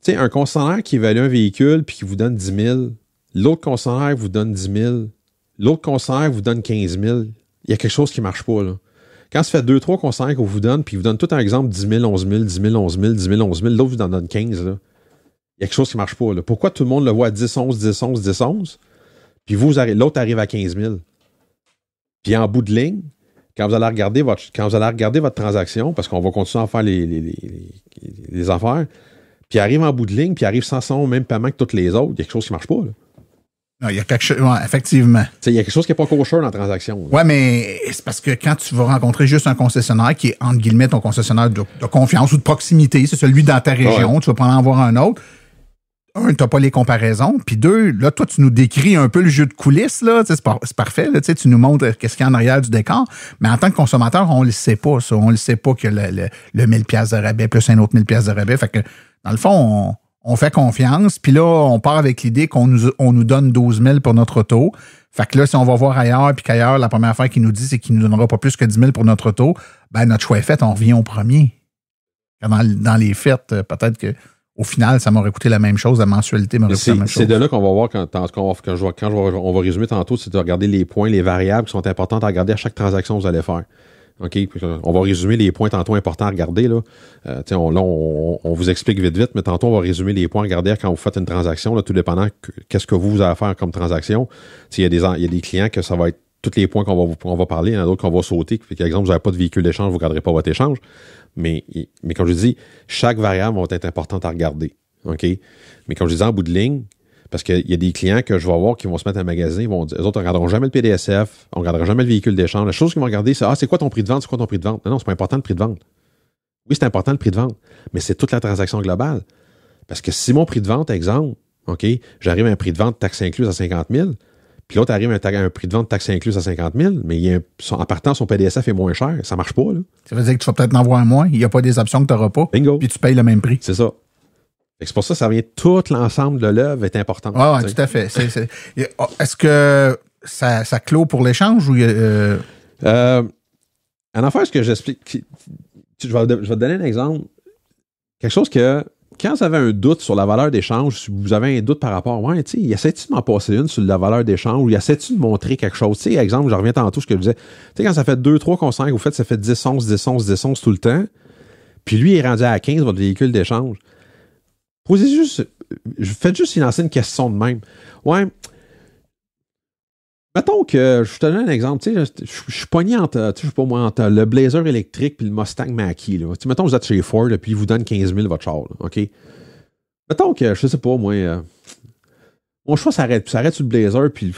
sais, un concessionnaire qui évalue un véhicule puis qui vous donne 10 000, l'autre concessionnaire vous donne 10 000, l'autre concessionnaire vous donne 15 000, il y a quelque chose qui ne marche pas, là. Quand ça fait 2-3 concessionnaires qu'on vous donne, puis ils vous donnent tout un exemple 10 000, 11 000, 10 000, 11 000, 10 000, 11 000, l'autre vous en donne 15, là. Il y a quelque chose qui ne marche pas, là. Pourquoi tout le monde le voit à 10, 11, 10, 11, 10, 11, puis l'autre arrive à 15 000? Puis en bout de ligne, quand vous allez regarder votre transaction, parce qu'on va continuer à faire les affaires, puis arrive en bout de ligne, puis arrive sans son même paiement que toutes les autres, il y a quelque chose qui ne marche pas, là. Non, il y a quelque chose, ouais, effectivement. Il y a quelque chose qui n'est pas kosher dans la transaction. Là. Ouais, mais c'est parce que quand tu vas rencontrer juste un concessionnaire qui est, entre guillemets, ton concessionnaire de confiance ou de proximité, c'est celui dans ta région, ouais. Tu vas prendre en voir un autre. Un, t'as pas les comparaisons. Puis deux, là, toi, tu nous décris un peu le jeu de coulisses, là. C'est parfait, là. Tu nous montres qu'est-ce qu'il y a en arrière du décor. Mais en tant que consommateur, on le sait pas, ça. On le sait pas que le 1000 $ de rabais plus un autre 1000 $ de rabais. Fait que, dans le fond, on fait confiance. Puis là, on part avec l'idée qu'on nous donne 12 000 pour notre auto. Fait que là, si on va voir ailleurs, puis qu'ailleurs, la première affaire qu'il nous dit, c'est qu'il nous donnera pas plus que 10 000 pour notre auto, ben, notre choix est fait, on revient au premier. Dans les fêtes, peut-être que au final, ça m'aurait coûté la même chose, la mensualité m'aurait coûté la même chose. C'est de là qu'on va voir on va résumer tantôt, c'est de regarder les points, les variables qui sont importantes à regarder à chaque transaction que vous allez faire. OK? On va résumer les points tantôt importants à regarder. Là. On vous explique vite, mais tantôt, on va résumer les points à regarder quand vous faites une transaction, là, tout dépendant qu'est-ce que vous allez faire comme transaction. Il y a des clients que ça va être tous les points qu'on va parler, il y en a d'autres qu'on va sauter. Par exemple, vous n'avez pas de véhicule d'échange, vous ne garderez pas votre échange. Mais comme je dis, chaque variable va être importante à regarder. OK? Mais comme je dis, en bout de ligne, parce qu'il y a des clients que je vais voir qui vont se mettre à magasiner, ils vont dire, les autres ne regarderont jamais le PDSF, on ne regardera jamais le véhicule d'échange. La chose qu'ils vont regarder, c'est c'est quoi ton prix de vente? C'est quoi ton prix de vente? Non, c'est pas important le prix de vente. Oui, c'est important le prix de vente, mais c'est toute la transaction globale. Parce que si mon prix de vente, exemple, OK, j'arrive à un prix de vente taxe incluse à 50 000, puis l'autre arrive à un prix de vente taxe incluse à 50 000, mais en partant, son PDSF est moins cher. Ça marche pas, là. Ça veut dire que tu vas peut-être en avoir moins. Il n'y a pas des options que tu n'auras pas. Bingo. Puis tu payes le même prix. C'est ça. C'est pour ça que ça revient, tout l'ensemble de l'œuvre est important. Oui, tout à fait. Est-ce que ça clôt pour l'échange ou en affaire, ce que j'explique, je vais te donner un exemple. Quelque chose que, quand vous avez un doute sur la valeur d'échange, si vous avez un doute par rapport, ouais, tu sais, essaie-tu de m'en passer une sur la valeur d'échange ou essaie-tu de montrer quelque chose? Tu sais, exemple, je reviens tantôt à ce que je disais. Tu sais, quand ça fait 2, 3 consignes, vous faites, ça fait 10, 11, 10, 11, 10, 11 tout le temps, puis lui est rendu à 15, votre véhicule d'échange. Faites juste lancer une question de même. Ouais. Mettons que, je te donne un exemple, tu sais, je suis pogné entre le Blazer électrique puis le Mustang Mach-E, là. Mettons que vous êtes chez Ford, là, puis ils vous donnent 15 000 votre char, là, OK? Mettons que, je sais pas, moi, mon choix s'arrête sur le Blazer, puis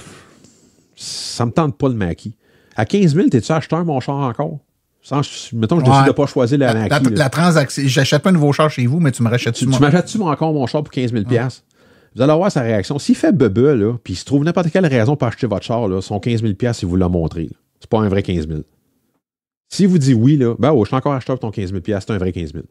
ça me tente pas le Mach-E. À 15 000, t'es-tu acheteur, mon char, encore? Mettons que je décide de pas choisir la Mach-E. La transaction, j'achète pas un nouveau char chez vous, mais tu me rachètes-tu Tu m'achètes-tu encore mon char pour 15 000 $? Vous allez voir sa réaction. S'il fait bebe, là, puis il se trouve n'importe quelle raison pour acheter votre char, là, son 15 000 $, il vous l'a montré. Là. C'est pas un vrai 15 000. S'il vous dit oui, là, ben, je suis encore acheteur pour ton 15 000 $, c'est un vrai 15 000.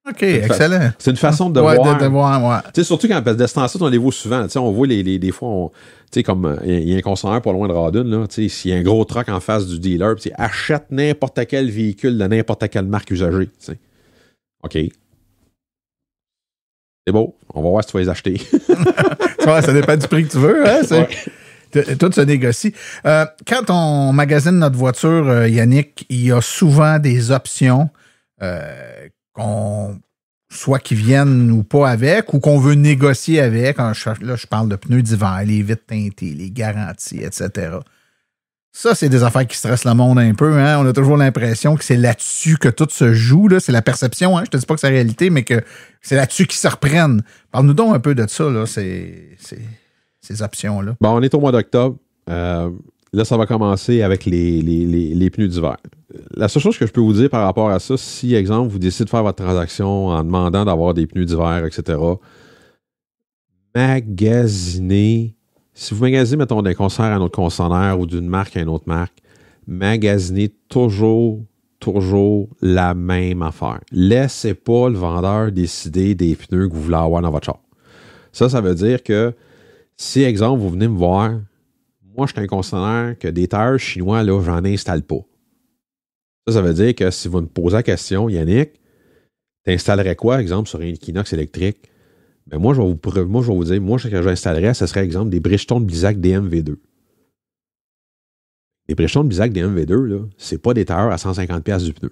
OK, excellent. C'est une façon de voir. Tu sais, surtout quand, parce que de ce temps-ci, on les voit souvent. Tu sais, on voit des fois, tu sais, comme, il y a un concessionnaire pas loin de Rawdon, là, tu sais, s'il y a un gros truck en face du dealer, puis achète n'importe quel véhicule de n'importe quelle marque usagée, tu sais. OK. C'est beau. On va voir si tu vas les acheter. Ça dépend du prix que tu veux. Hein? Tout se négocie. Quand on magasine notre voiture, Yannick, il y a souvent des options soit qui viennent ou pas avec, ou qu'on veut négocier avec. Là, je parle de pneus d'hiver, les vitres teintées, les garanties, etc. Ça, c'est des affaires qui stressent le monde un peu. Hein? On a toujours l'impression que c'est là-dessus que tout se joue. Là. C'est la perception. Hein? Je te dis pas que c'est la réalité, mais que c'est là-dessus qu'ils se reprennent. Parle-nous donc un peu de ça, là, ces options-là. Bon, on est au mois d'octobre. Là, ça va commencer avec les pneus d'hiver. La seule chose que je peux vous dire par rapport à ça, si, exemple, vous décidez de faire votre transaction en demandant d'avoir des pneus d'hiver, etc., magasinez. Si vous magasinez, mettons, d'un concessionnaire à un autre concessionnaire ou d'une marque à une autre marque, magasinez toujours la même affaire. Laissez pas le vendeur décider des pneus que vous voulez avoir dans votre char. Ça veut dire que si, exemple, vous venez me voir, moi, je suis un concessionnaire que des tailleurs chinois, là, j'en installe pas. Ça veut dire que si vous me posez la question, Yannick, t'installerais quoi, exemple, sur un Equinox électrique? Ben moi, je vais vous dire, moi, ce que j'installerais, ce serait, exemple, des Bridgestone Blizzak DMV2. Les Bridgestone Blizzak DMV2, là, c'est pas des tailleurs à 150$ du pneu.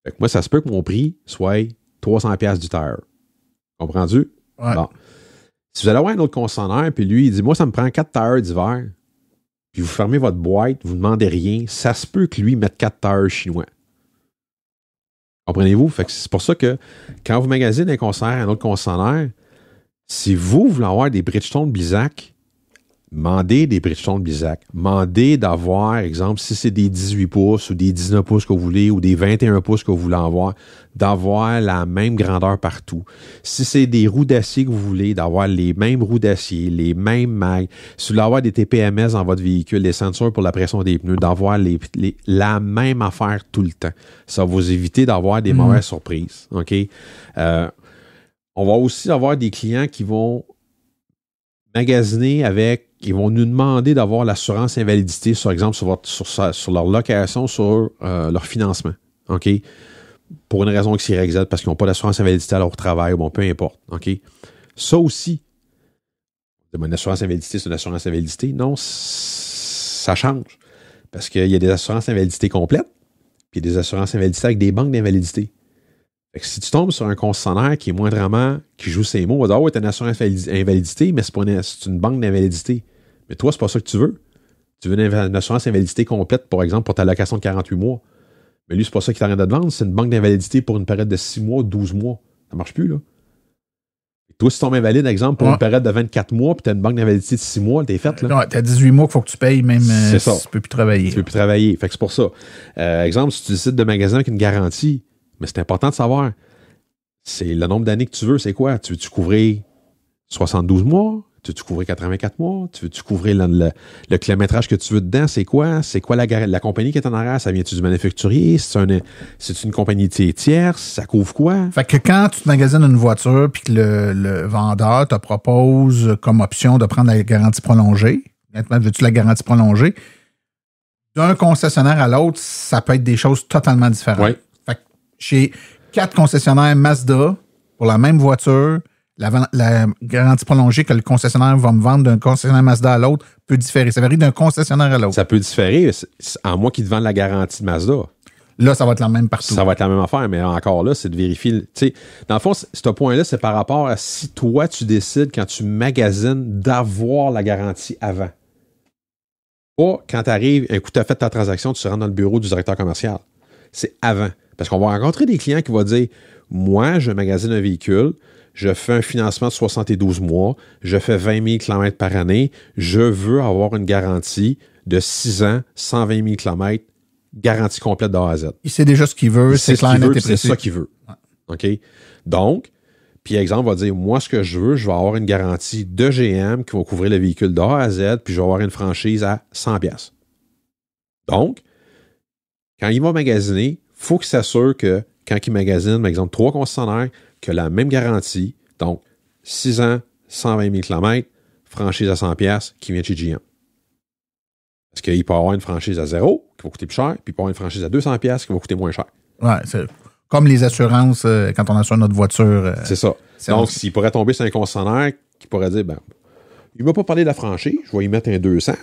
Fait que moi, ça se peut que mon prix soit 300$ du tailleur. Comprends-tu? Ouais. Bon. Si vous allez avoir un autre concessionnaire, puis lui, il dit, moi, ça me prend 4 tailleurs d'hiver, puis vous fermez votre boîte, vous ne demandez rien, ça se peut que lui mette 4 tailleurs chinois. Comprenez-vous? Fait que c'est pour ça que quand vous magasinez un concessionnaire à un autre concessionnaire, si vous voulez avoir des Bridgestone Blizzak, demandez des Bridgestone Blizzak. Demandez d'avoir, exemple, si c'est des 18 pouces ou des 19 pouces que vous voulez ou des 21 pouces que vous voulez avoir, d'avoir la même grandeur partout. Si c'est des roues d'acier que vous voulez, d'avoir les mêmes roues d'acier, les mêmes mags. Si vous voulez avoir des TPMS dans votre véhicule, les sensors pour la pression des pneus, d'avoir la même affaire tout le temps. Ça va vous éviter d'avoir des mauvaises surprises. OK? On va aussi avoir des clients qui vont magasiner ils vont nous demander d'avoir l'assurance invalidité, par exemple, sur leur location, sur leur financement. OK? Pour une raison X, Y, Z, parce qu'ils n'ont pas d'assurance invalidité à leur travail, bon, peu importe. OK? Ça aussi, une assurance invalidité, c'est une assurance invalidité. Non, ça change. Parce qu'il y a des assurances invalidité complètes, puis des assurances invalidité avec des banques d'invalidité. Fait que si tu tombes sur un concessionnaire qui est moindrement, qui joue ses mots, on va dire, t'as une assurance invalidité, mais c'est une banque d'invalidité. Mais toi, c'est pas ça que tu veux. Tu veux une assurance invalidité complète, par exemple, pour ta location de 48 mois. Mais lui, c'est pas ça qui t'arrête de te vendre, c'est une banque d'invalidité pour une période de 6 mois, 12 mois. Ça marche plus, là. Et toi, si tu tombes invalide, exemple, pour une période de 24 mois, puis tu as une banque d'invalidité de 6 mois, t'es faite, là. Non, t'as 18 mois qu'il faut que tu payes, même c'est ça. Si tu peux plus travailler. Tu peux plus travailler. Fait que c'est pour ça. Exemple, si tu décides de magasiner avec une garantie, mais c'est important de savoir, c'est le nombre d'années que tu veux, c'est quoi? Tu veux-tu couvrir 72 mois? Tu veux-tu couvrir 84 mois? Tu veux-tu couvrir le kilométrage que tu veux dedans? C'est quoi? C'est quoi la compagnie qui est en arrière? Ça vient-tu du manufacturier? C'est une compagnie tierce? Ça couvre quoi? Fait que quand tu te magasines une voiture puis que le vendeur te propose comme option de prendre la garantie prolongée, maintenant, veux-tu la garantie prolongée? D'un concessionnaire à l'autre, ça peut être des choses totalement différentes. Oui. Fait que chez 4 concessionnaires Mazda, pour la même voiture, la garantie prolongée que le concessionnaire va me vendre d'un concessionnaire Mazda à l'autre peut différer. Ça varie d'un concessionnaire à l'autre. Ça peut différer, en moi qui te vende la garantie de Mazda. Là, ça va être la même partout. Ça va être la même affaire, mais encore là, c'est de vérifier. Tu sais, dans le fond, ce point-là, c'est par rapport à si toi, tu décides, quand tu magasines, d'avoir la garantie avant. Pas quand tu arrives, un coup, tu as fait ta transaction, tu rentres dans le bureau du directeur commercial. C'est avant. Parce qu'on va rencontrer des clients qui vont dire, moi, je magasine un véhicule, je fais un financement de 72 mois, je fais 20 000 km par année, je veux avoir une garantie de 6 ans, 120 000 km, garantie complète de A à Z. Il sait déjà ce qu'il veut, c'est clair, net et précis. C'est ça qu'il veut. Ouais. OK? Donc, puis exemple, va dire, moi, ce que je veux, je vais avoir une garantie de GM qui va couvrir le véhicule de A à Z, puis je vais avoir une franchise à 100$. Donc, quand il va magasiner, il faut qu'il s'assure que quand il magasine, par exemple, 3 concessionnaires, que la même garantie, donc 6 ans, 120 000 km, franchise à 100$ qui vient de chez GM. Parce qu'il peut avoir une franchise à 0 qui va coûter plus cher, puis il peut avoir une franchise à 200$ qui va coûter moins cher. Ouais, c'est comme les assurances quand on assure notre voiture. C'est ça. Donc, s'il pourrait tomber sur un concessionnaire qui pourrait dire, ben, il ne m'a pas parlé de la franchise, je vais y mettre un 200$.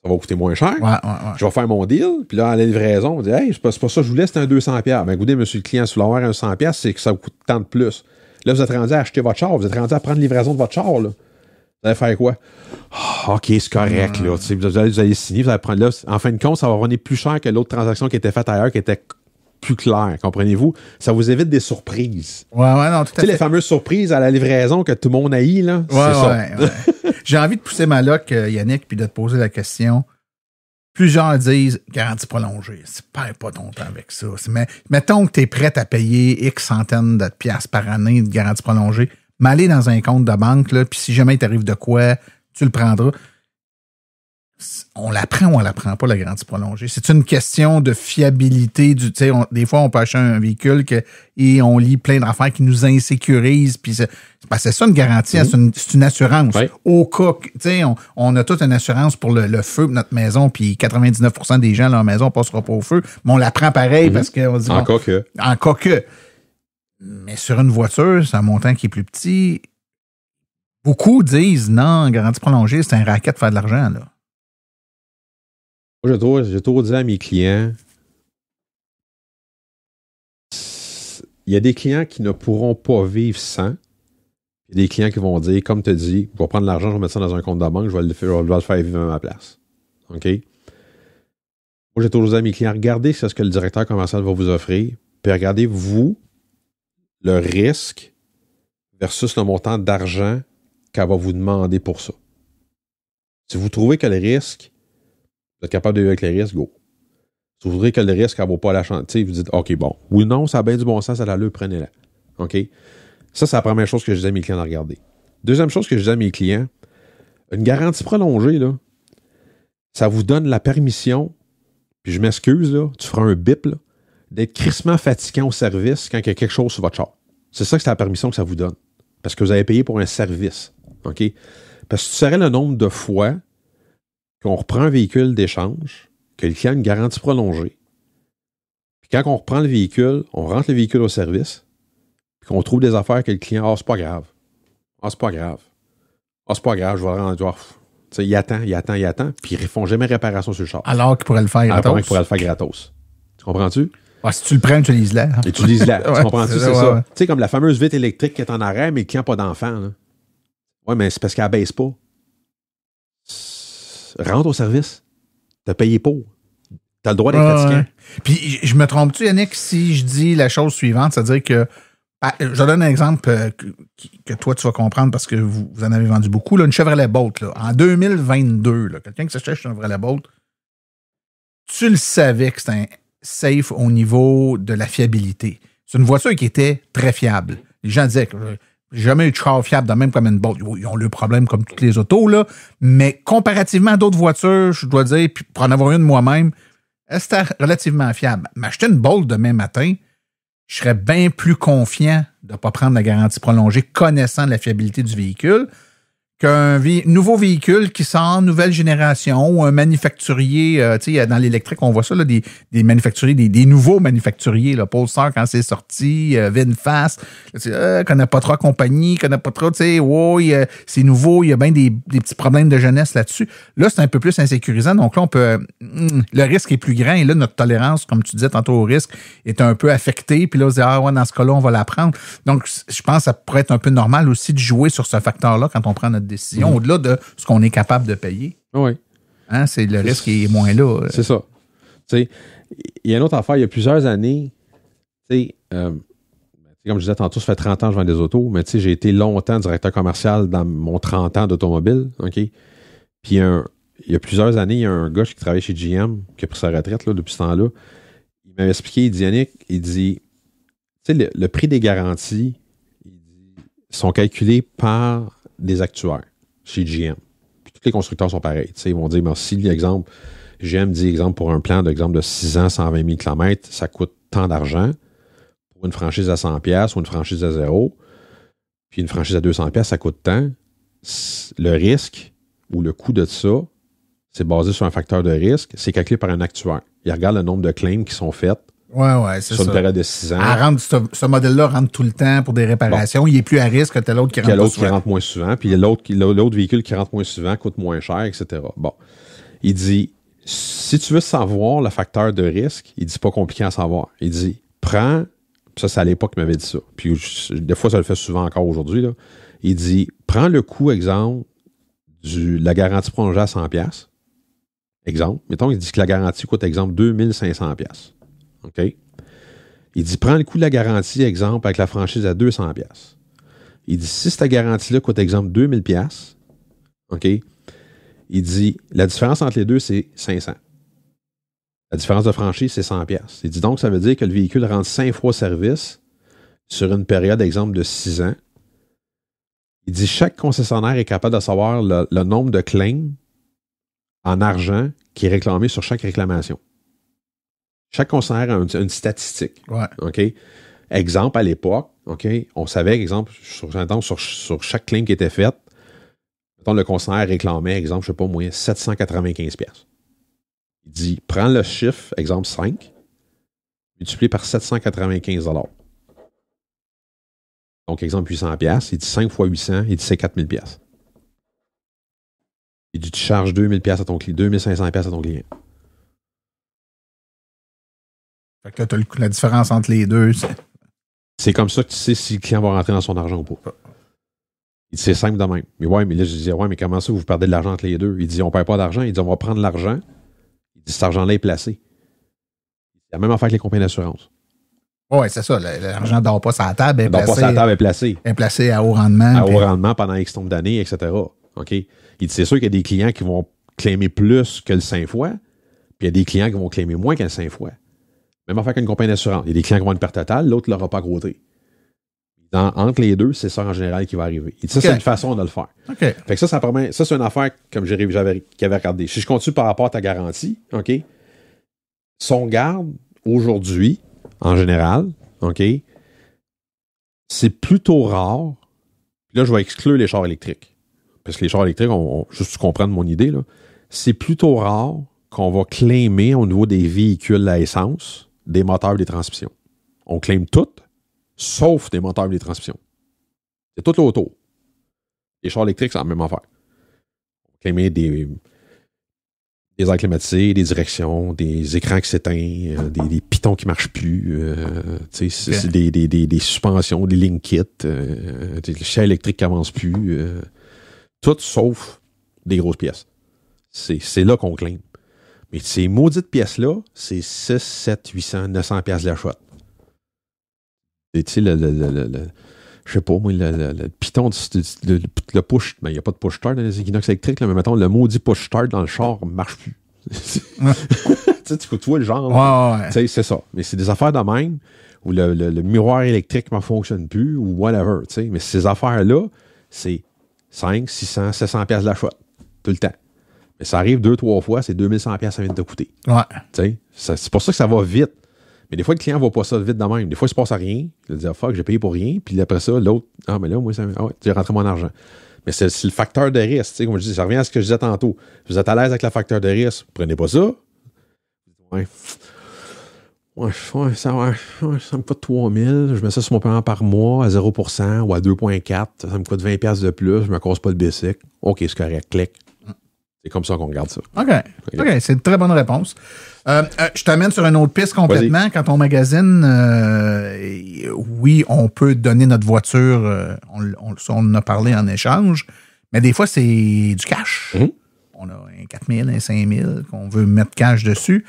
Ça va coûter moins cher. Ouais. Je vais faire mon deal. Puis là, à la livraison, on dit, hey, c'est pas ça que je voulais, c'était un 200$. Ben, écoutez, monsieur le client, si vous voulez avoir un 100$, c'est que ça vous coûte tant de plus. Là, vous êtes rendu à acheter votre char. Vous êtes rendu à prendre livraison de votre char, là. Vous allez faire quoi? Oh, OK, c'est correct, là. Vous allez signer, vous allez prendre là. En fin de compte, ça va revenir plus cher que l'autre transaction qui était faite ailleurs, qui était plus claire. Comprenez-vous? Ça vous évite des surprises. Ouais, non, tout à fait. Tu sais, les fameuses surprises à la livraison que tout le monde haït, là. C'est ça. Ouais. J'ai envie de pousser ma loc, Yannick, puis de te poser la question. Plusieurs disent garantie prolongée. Perds pas ton temps avec ça. Mettons que tu es prêt à payer X centaines de piastres par année de garantie prolongée, mais aller dans un compte de banque, puis si jamais il t'arrive de quoi, tu le prendras. On la prend ou on la prend pas, la garantie prolongée? C'est une question de fiabilité. Des fois, on peut acheter un véhicule et on lit plein d'affaires qui nous insécurisent. Puis c'est ça une garantie, c'est une assurance. Ouais. Au cas, on a toute une assurance pour le feu de notre maison, puis 99% des gens, leur maison ne passera pas au feu, mais on la prend pareil parce qu'on dit... En cas que. Mais sur une voiture, c'est un montant qui est plus petit. Beaucoup disent, non, garantie prolongée, c'est un racket de faire de l'argent, là. Moi, j'ai toujours dit à mes clients, il y a des clients qui ne pourront pas vivre sans. Il y a des clients qui vont dire, comme tu as dit, je vais prendre l'argent, je vais mettre ça dans un compte de banque, je vais le faire vivre à ma place. OK? Moi, j'ai toujours dit à mes clients, regardez ce que le directeur commercial va vous offrir, puis regardez, vous, le risque versus le montant d'argent qu'elle va vous demander pour ça. Si vous trouvez que le risque, vous êtes capable de vivre avec les risques, go. Si vous trouvez que le risque, elle ne vaut pas la chance, vous dites, OK, bon, oui, non, ça a bien du bon sens, ça a l'allure, prenez-la. OK? Ça, c'est la première chose que je dis à mes clients de regarder. Deuxième chose que je dis à mes clients, une garantie prolongée, là, ça vous donne la permission, puis je m'excuse, là, tu feras un bip, là, d'être crissement fatigant au service quand il y a quelque chose sur votre char. C'est ça que c'est la permission que ça vous donne. Parce que vous avez payé pour un service. OK? Parce que tu saurais le nombre de fois qu'on reprend un véhicule d'échange, que le client a une garantie prolongée. Puis quand on reprend le véhicule, on rentre le véhicule au service, puis qu'on trouve des affaires que le client, c'est pas grave. C'est pas grave, je vais le rendre. Il attend, puis ils ne font jamais réparation sur le char. Alors qu'il pourrait le faire gratos. Alors qu'il pourrait le faire gratos. Tu comprends-tu? Ouais, si tu le prends, utilise-la. Utilise-la. Tu comprends-tu? C'est ça. Ouais. Tu sais, comme la fameuse vitre électrique qui est en arrêt, mais qui n'a pas d'enfant. Là. Ouais, mais c'est parce qu'elle ne baisse pas. Rentre au service. T'as payé pour. T'as le droit d'être fatigant. Ouais. Puis, je me trompe-tu, Yannick, si je dis la chose suivante, c'est-à-dire que je donne un exemple que toi, tu vas comprendre parce que vous en avez vendu beaucoup. Là, une Chevrolet Bolt, là, en 2022, là, quelqu'un qui s'achète une Chevrolet Bolt, tu le savais que c'était un safe au niveau de la fiabilité. c'est une voiture qui était très fiable. Les gens disaient que j'ai jamais eu de char fiable de même comme une Bolt. Ils ont le problème comme toutes les autos, là. Mais comparativement à d'autres voitures, je dois dire, puis pour en avoir une moi-même, c'était relativement fiable. M'acheter une Bolt demain matin, je serais bien plus confiant de ne pas prendre la garantie prolongée, connaissant la fiabilité du véhicule, qu'un nouveau véhicule qui sort, nouvelle génération, ou un manufacturier, tu sais, dans l'électrique, on voit ça, là, des manufacturiers, des nouveaux manufacturiers, là, Polestar quand c'est sorti, VinFast, connaît pas trop la compagnie, connaît pas trop, tu sais, c'est nouveau, il y a bien des petits problèmes de jeunesse là-dessus. Là, c'est un peu plus insécurisant, donc là, on peut, le risque est plus grand, et là, notre tolérance, comme tu disais tantôt au risque, est un peu affectée, puis là, on se dit, dans ce cas-là, on va la prendre. Donc, je pense que ça pourrait être un peu normal aussi de jouer sur ce facteur-là quand on prend notre décision, au-delà de ce qu'on est capable de payer. Oui. Hein, c'est le risque est moins là. C'est ça. Tu sais, il y a une autre affaire, il y a plusieurs années, tu sais, comme je disais tantôt, ça fait 30 ans que je vends des autos, mais tu sais, j'ai été longtemps directeur commercial dans mon 30 ans d'automobile, OK? Puis il y a plusieurs années, il y a un gars qui travaillait chez GM, qui a pris sa retraite là, depuis ce temps-là. Il m'avait expliqué, il dit, Yannick, il dit, tu sais, le prix des garanties, sont calculés par des actuaires chez GM. Puis tous les constructeurs sont pareils. Tu sais, ils vont dire, si l'exemple, GM dit, exemple, pour un plan d'exemple de 6 ans, 120 000 km, ça coûte tant d'argent. Pour une franchise à 100$ ou une franchise à 0, puis une franchise à 200$, ça coûte tant. Le risque ou le coût de ça, c'est basé sur un facteur de risque. C'est calculé par un actuaire. Il regarde le nombre de claims qui sont faites. Ouais, c'est ça. Sur une période de 6 ans. Ce modèle-là rentre tout le temps pour des réparations. Bon. Il est plus à risque que tel autre qui rentre l'autre qui rentre moins souvent. Puis l'autre véhicule qui rentre moins souvent coûte moins cher, etc. Bon. Il dit, si tu veux savoir le facteur de risque, il dit pas compliqué à savoir. Il dit, prends, ça c'est à l'époque qu'il m'avait dit ça. Puis des fois, ça le fait souvent encore aujourd'hui, là. Il dit, prends le coût, exemple, de la garantie prolongée à 100$. Exemple. Mettons, il dit que la garantie coûte, exemple, 2500$. OK? Il dit, prends le coût de la garantie, exemple, avec la franchise à 200$. Il dit, si cette garantie-là coûte, exemple, 2000$, OK? Il dit, la différence entre les deux, c'est 500$. La différence de franchise, c'est 100$. Il dit donc, ça veut dire que le véhicule rend 5 fois service sur une période, exemple, de 6 ans. Il dit, chaque concessionnaire est capable de savoir le nombre de claims en argent qui est réclamé sur chaque réclamation. Chaque concessionnaire a une statistique. Ouais. OK? Exemple, à l'époque, OK, on savait, exemple, sur chaque claim qui était faite, mettons, le concessionnaire réclamait, exemple, je ne sais pas moi, 795$. Il dit, prends le chiffre, exemple 5, multiplié par 795$. Donc, exemple, 800$. Il dit 5 fois 800, il dit c'est 4000$. Il dit, tu charges 2000$ à ton client, 2500$ à ton client. Fait que là, tu as la différence entre les deux. C'est comme ça que tu sais si le client va rentrer dans son argent ou pas. Il dit, c'est simple de même. Mais là, je disais, mais comment ça, vous perdez de l'argent entre les deux? Il dit, on ne perd pas d'argent. Il dit, on va prendre l'argent. Il dit, cet argent-là est placé. C'est la même affaire que les compagnies d'assurance. Oui, c'est ça. L'argent ne dort pas sur la table. Il ne dort pas sur la table, est placé. Est placé à haut rendement. À haut rendement pendant X nombre d'années, etc. OK? Il dit, c'est sûr qu'il y a des clients qui vont claimer plus que le 5 fois, puis il y a des clients qui vont claimer moins que le 5 fois. Même affaire qu'une compagnie d'assurance. Il y a des clients qui vont avoir une perte totale, l'autre ne l'aura pas gros-té. Entre les deux, c'est ça en général qui va arriver. Il dit, ça, c'est une façon de le faire. Okay. Fait que ça permet. Ça, c'est une affaire comme j'avais regardé. Si je continue par rapport à ta garantie, OK? Son garde, aujourd'hui, en général, OK? C'est plutôt rare. Puis là, je vais exclure les chars électriques. Parce que les chars électriques, juste comprendre mon idée, là. C'est plutôt rare qu'on va claimer au niveau des véhicules à essence des moteurs et des transmissions. On claime toutes, sauf des moteurs et des transmissions. C'est tout l'auto. Les chars électriques, c'est la même affaire. On va claimer des airs climatisés, des directions, des écrans qui s'éteignent, des pitons qui ne marchent plus, c'est des suspensions, des lignes kits, des chars électriques qui n'avancent plus. Tout sauf des grosses pièces. C'est là qu'on claime. Mais ces maudites pièces-là, c'est 6, 7, 800, 900$ la shot. Tu sais, je sais pas, moi, le piton, le push, ben, il n'y a pas de push-start dans les Equinox électriques, là, mais mettons, le maudit push-start dans le char ne marche plus. Tu vois le genre. Ouais. Tu sais, c'est ça. Mais c'est des affaires de même ou le miroir électrique ne fonctionne plus, ou whatever, tu sais. Mais ces affaires-là, c'est 5, 600, 700 pièces d'achat, tout le temps. Mais ça arrive 2-3 fois, c'est 2100 pièces ça vient de te coûter. Ouais. Tu sais, c'est pour ça que ça va vite. Mais des fois, le client ne va pas ça vite de même. Des fois, il se passe à rien. Il va dire, fuck, j'ai payé pour rien. Puis après ça, l'autre, mais là, moi, j'ai rentré mon argent. Mais c'est le facteur de risque. Tu sais, comme je dis, ça revient à ce que je disais tantôt. Vous êtes à l'aise avec le facteur de risque, prenez pas ça. Ça me coûte 3000. Je mets ça sur mon paiement par mois à 0% ou à 2,4. Ça me coûte 20 pièces de plus. Je me casse pas le basic. OK, c'est correct. Clic. C'est comme ça qu'on regarde ça. OK, c'est une très bonne réponse. Je t'amène sur une autre piste complètement. Vas-y. Quand on magasine, oui, on peut donner notre voiture. On en a parlé en échange. Mais des fois, c'est du cash. Mm-hmm. On a un 4 000, un 5 000 qu'on veut mettre cash dessus.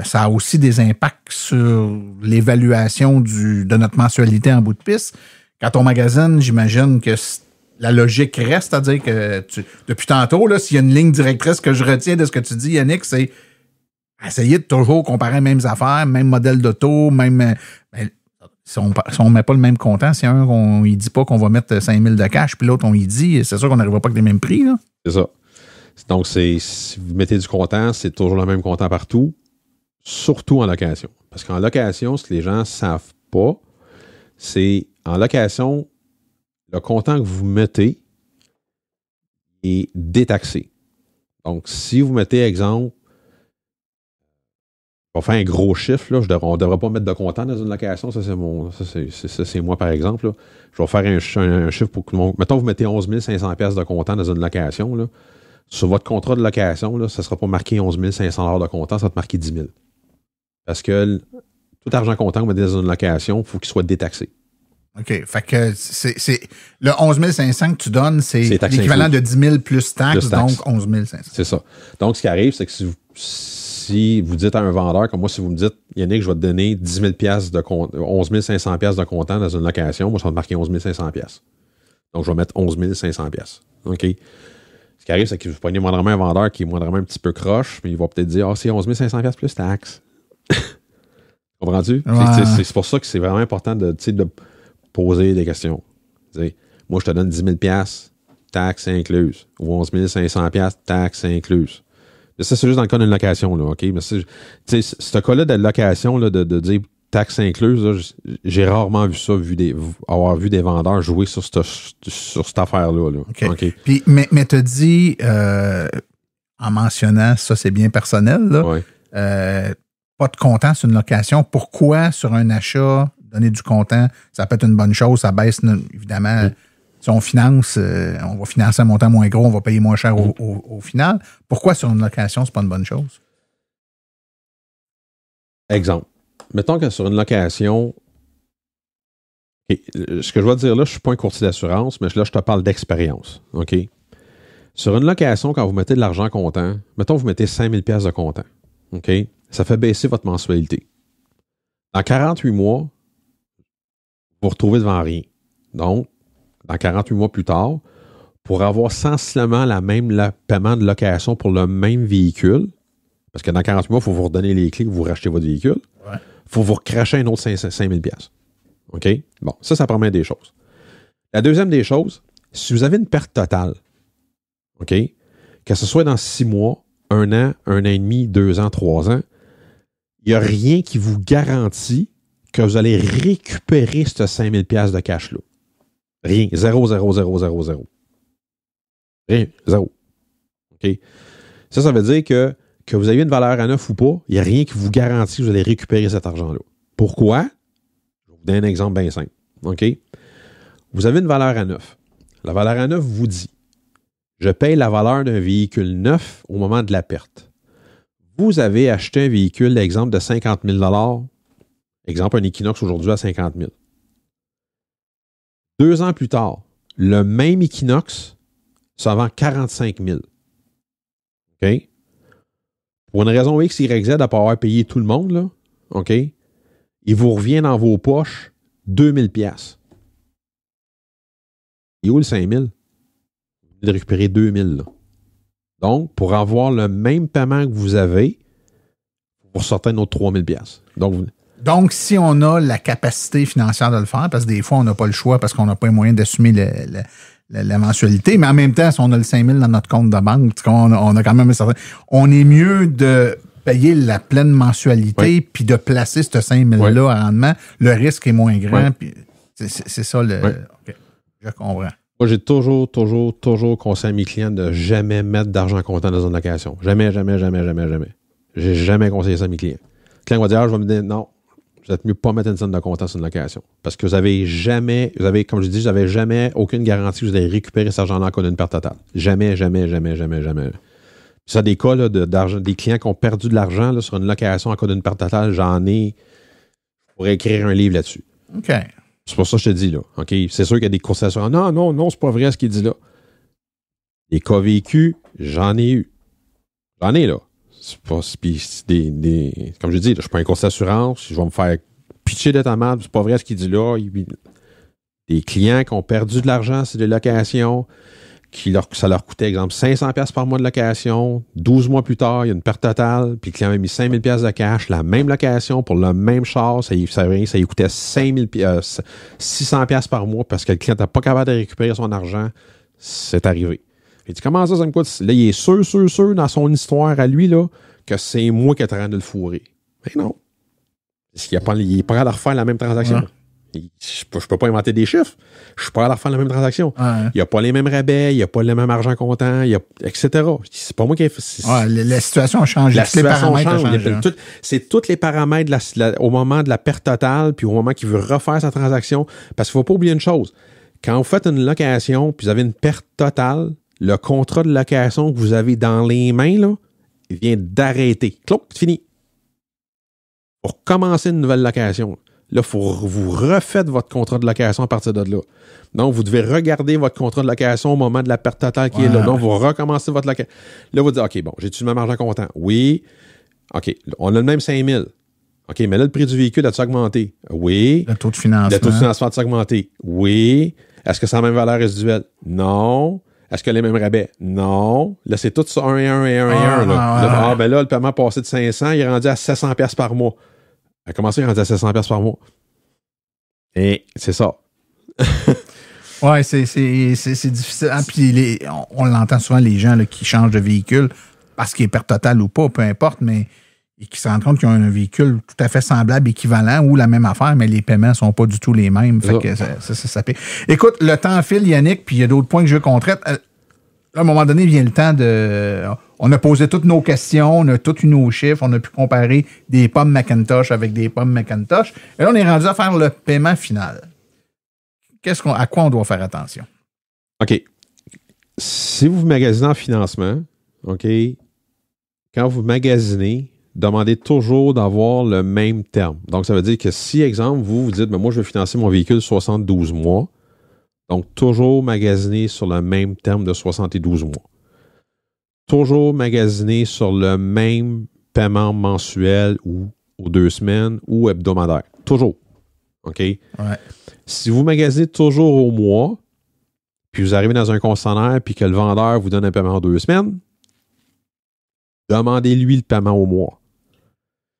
Ça a aussi des impacts sur l'évaluation de notre mensualité en bout de piste. Quand on magasine, j'imagine que la logique reste, c'est-à-dire que depuis tantôt, là, s'il y a une ligne directrice que je retiens de ce que tu dis, Yannick, c'est essayer de toujours comparer les mêmes affaires, même modèle d'auto, même... si on ne met pas le même comptant, si un, on ne dit pas qu'on va mettre 5 000 de cash, puis l'autre, on y dit, c'est sûr qu'on n'arrivera pas avec les mêmes prix. Là. C'est ça. Donc, si vous mettez du comptant, c'est toujours le même comptant partout, surtout en location. Parce qu'en location, ce que les gens ne savent pas, c'est en location, le comptant que vous mettez est détaxé. Donc, si vous mettez, exemple, on va faire un gros chiffre, là, on ne devrait pas mettre de comptant dans une location, ça c'est moi par exemple. Là. Je vais faire un chiffre pour que le monde. Mettons, vous mettez 11 500 pièces de comptant dans une location. Là. Sur votre contrat de location, là, ça ne sera pas marqué 11 500 $ de comptant, ça va être marqué 10 000. Parce que tout argent comptant que vous mettez dans une location, il faut qu'il soit détaxé. OK. Fait que c'est le 11 500 que tu donnes, c'est l'équivalent de 10 000 plus taxes, donc 11 500. C'est ça. Donc, ce qui arrive, c'est que si vous dites à un vendeur, comme moi, si vous me dites, Yannick, je vais te donner 10 000 de 11 500 de comptant dans une location, moi, ça va te marquer 11 500 pièces. Donc, je vais mettre 11 500 pièces. OK? Ce qui arrive, c'est que vous prenez moindrement un vendeur qui est moindrement un petit peu croche, mais il va peut-être dire, c'est 11 500 pièces plus taxes. Comprends-tu? Ouais. C'est pour ça que c'est vraiment important de poser des questions. T'sais, moi, je te donne 10 000 pièces, taxes incluses. Ou 11 500 pièces, taxes incluses. Ça, c'est juste dans le cas d'une location, là, OK? Mais ce cas-là de location, là, de dire taxes incluses, là, j'ai rarement vu ça, avoir vu des vendeurs jouer sur cette affaire-là. Là. OK. Puis, mais t'as dit, en mentionnant, ça, c'est bien personnel, là, ouais. Pas de comptant sur une location. Pourquoi, sur un achat, donner du comptant, ça peut être une bonne chose, ça baisse, évidemment... Si on finance, on va financer un montant moins gros, on va payer moins cher au final. Pourquoi sur une location, c'est pas une bonne chose? Exemple. Mettons que sur une location, ce que je vais te dire là, je ne suis pas un courtier d'assurance, mais là, je te parle d'expérience. OK? Sur une location, quand vous mettez de l'argent comptant, mettons que vous mettez 5 000 $ de comptant. OK? Ça fait baisser votre mensualité. En 48 mois, vous vous retrouvez devant rien. Donc, dans 48 mois plus tard, pour avoir sensiblement le paiement de location pour le même véhicule, parce que dans 48 mois, il faut vous redonner les clés que vous rachetez votre véhicule, il faut vous recracher un autre 5 000 $. OK? Bon, ça promet des choses. La deuxième des choses, si vous avez une perte totale, OK? Que ce soit dans 6 mois, 1 an, 1 an et demi, 2 ans, 3 ans, il n'y a rien qui vous garantit que vous allez récupérer ce 5 000 $ de cash-là. Rien. 0, 0, 0, 0, 0. Rien. 0. OK? Ça veut dire que vous ayez une valeur à neuf ou pas, il n'y a rien qui vous garantit que vous allez récupérer cet argent-là. Pourquoi? Je vais vous donner un exemple bien simple. OK? Vous avez une valeur à neuf. La valeur à neuf vous dit, je paye la valeur d'un véhicule neuf au moment de la perte. Vous avez acheté un véhicule, exemple, de 50 000 $, exemple, un Equinox aujourd'hui à 50 000 $. 2 ans plus tard, le même Equinox se vend 45 000 $. OK? Pour une raison X, Y, Z, à pas avoir payé tout le monde, là, OK? Il vous revient dans vos poches 2 000 $. Et où le 5 000? Vous venez de récupérer 2 000 $. Là. Donc, pour avoir le même paiement que vous avez, vous ressortez un autre 3 000 $. Donc, Donc, si on a la capacité financière de le faire, parce que des fois, on n'a pas le choix parce qu'on n'a pas les moyens d'assumer la mensualité, mais en même temps, si on a le 5 000 dans notre compte de banque, on a quand même un certain... On est mieux de payer la pleine mensualité puis de placer ce 5 000-là à rendement. Le risque est moins grand. Puis c'est ça le... Okay. Je comprends. Moi, j'ai toujours conseillé à mes clients de jamais mettre d'argent comptant dans une location. Jamais. J'ai jamais conseillé ça à mes clients. Le client va dire, je vais me dire, non, vous êtes mieux pas mettre une somme de comptant sur une location. Parce que comme je dis, vous n'avez jamais aucune garantie que vous allez récupérer cet argent-là en cas d'une perte totale. Jamais. Ça, des cas là, d'argent, des clients qui ont perdu de l'argent là, sur une location en cas d'une perte totale, je pourrais écrire un livre là-dessus. OK. C'est pour ça que je te dis, là. OK? C'est sûr qu'il y a des courses d'assurance. Non, c'est pas vrai ce qu'il dit là. Les cas vécus, j'en ai eu. J'en ai, là. C'est pas, comme je dis, là, je suis pas un course d'assurance, je vais me faire pitcher de ta marde, c'est pas vrai ce qu'il dit là. Des clients qui ont perdu de l'argent sur des locations, ça leur coûtait, exemple, 500$ par mois de location. 12 mois plus tard, il y a une perte totale, puis le client a mis 5000$ de cash, la même location pour le même char, ça lui coûtait 600$ par mois parce que le client n'était pas capable de récupérer son argent. C'est arrivé. Il dit, comment ça me coûte? Là, il est sûr dans son histoire à lui, là, que c'est moi qui ai train de le fourrer. Mais non. Il n'est pas capable de refaire la même transaction. Ouais. Je peux pas inventer des chiffres. Je suis pas à la refaire la même transaction. Ouais. Il n'y a pas les mêmes rabais, il n'y a pas le même argent comptant, etc. C'est pas moi qui ai fait. La situation a changé. La situation change. C'est tous les paramètres au moment de la perte totale, puis au moment qu'il veut refaire sa transaction. Parce qu'il ne faut pas oublier une chose. Quand vous faites une location, puis vous avez une perte totale, le contrat de location que vous avez dans les mains, là, il vient d'arrêter. Clop, c'est fini. Pour commencer une nouvelle location, là, vous refaites votre contrat de location à partir de là. Donc, vous devez regarder votre contrat de location au moment de la perte totale qui est là. Donc, vous recommencez votre location. Là, vous dites, OK, bon, j'ai-tu le même argent comptant? Oui. OK, on a le même 5 000. OK, mais là, le prix du véhicule a-t-il augmenté? Oui. Le taux de financement. Le taux de financement a-t-il augmenté? Oui. Est-ce que c'est la même valeur résiduelle? Non. Est-ce que les mêmes rabais? Non. Là, c'est tout ça, 1 et 1 et 1 et 1. Là, ben là, le paiement passé de 500, il est rendu à 700$ par mois. Comment ça, il est rendu à 700$ par mois? Et c'est ça. Oui, c'est difficile. Ah, puis on l'entend souvent, les gens là, qui changent de véhicule, parce qu'il est perte totale ou pas, peu importe, mais qui se rendent compte qu'ils ont un véhicule tout à fait semblable, équivalent ou la même affaire, mais les paiements ne sont pas du tout les mêmes. Fait que ça paye. Écoute, le temps file, Yannick, puis il y a d'autres points que je veux qu'on traite. À un moment donné, vient le temps de... On a posé toutes nos questions, on a tous eu nos chiffres, on a pu comparer des pommes Macintosh avec des pommes Macintosh. Et là, on est rendu à faire le paiement final. À quoi on doit faire attention? OK. Si vous magasinez en financement, OK, quand vous magasinez, demandez toujours d'avoir le même terme. Donc, ça veut dire que si, exemple, vous dites, moi, je veux financer mon véhicule 72 mois, donc toujours magasiner sur le même terme de 72 mois. Toujours magasiner sur le même paiement mensuel ou aux 2 semaines ou hebdomadaire. Toujours. OK? Ouais. Si vous magasinez toujours au mois, puis vous arrivez dans un concessionnaire puis que le vendeur vous donne un paiement en 2 semaines, demandez-lui le paiement au mois.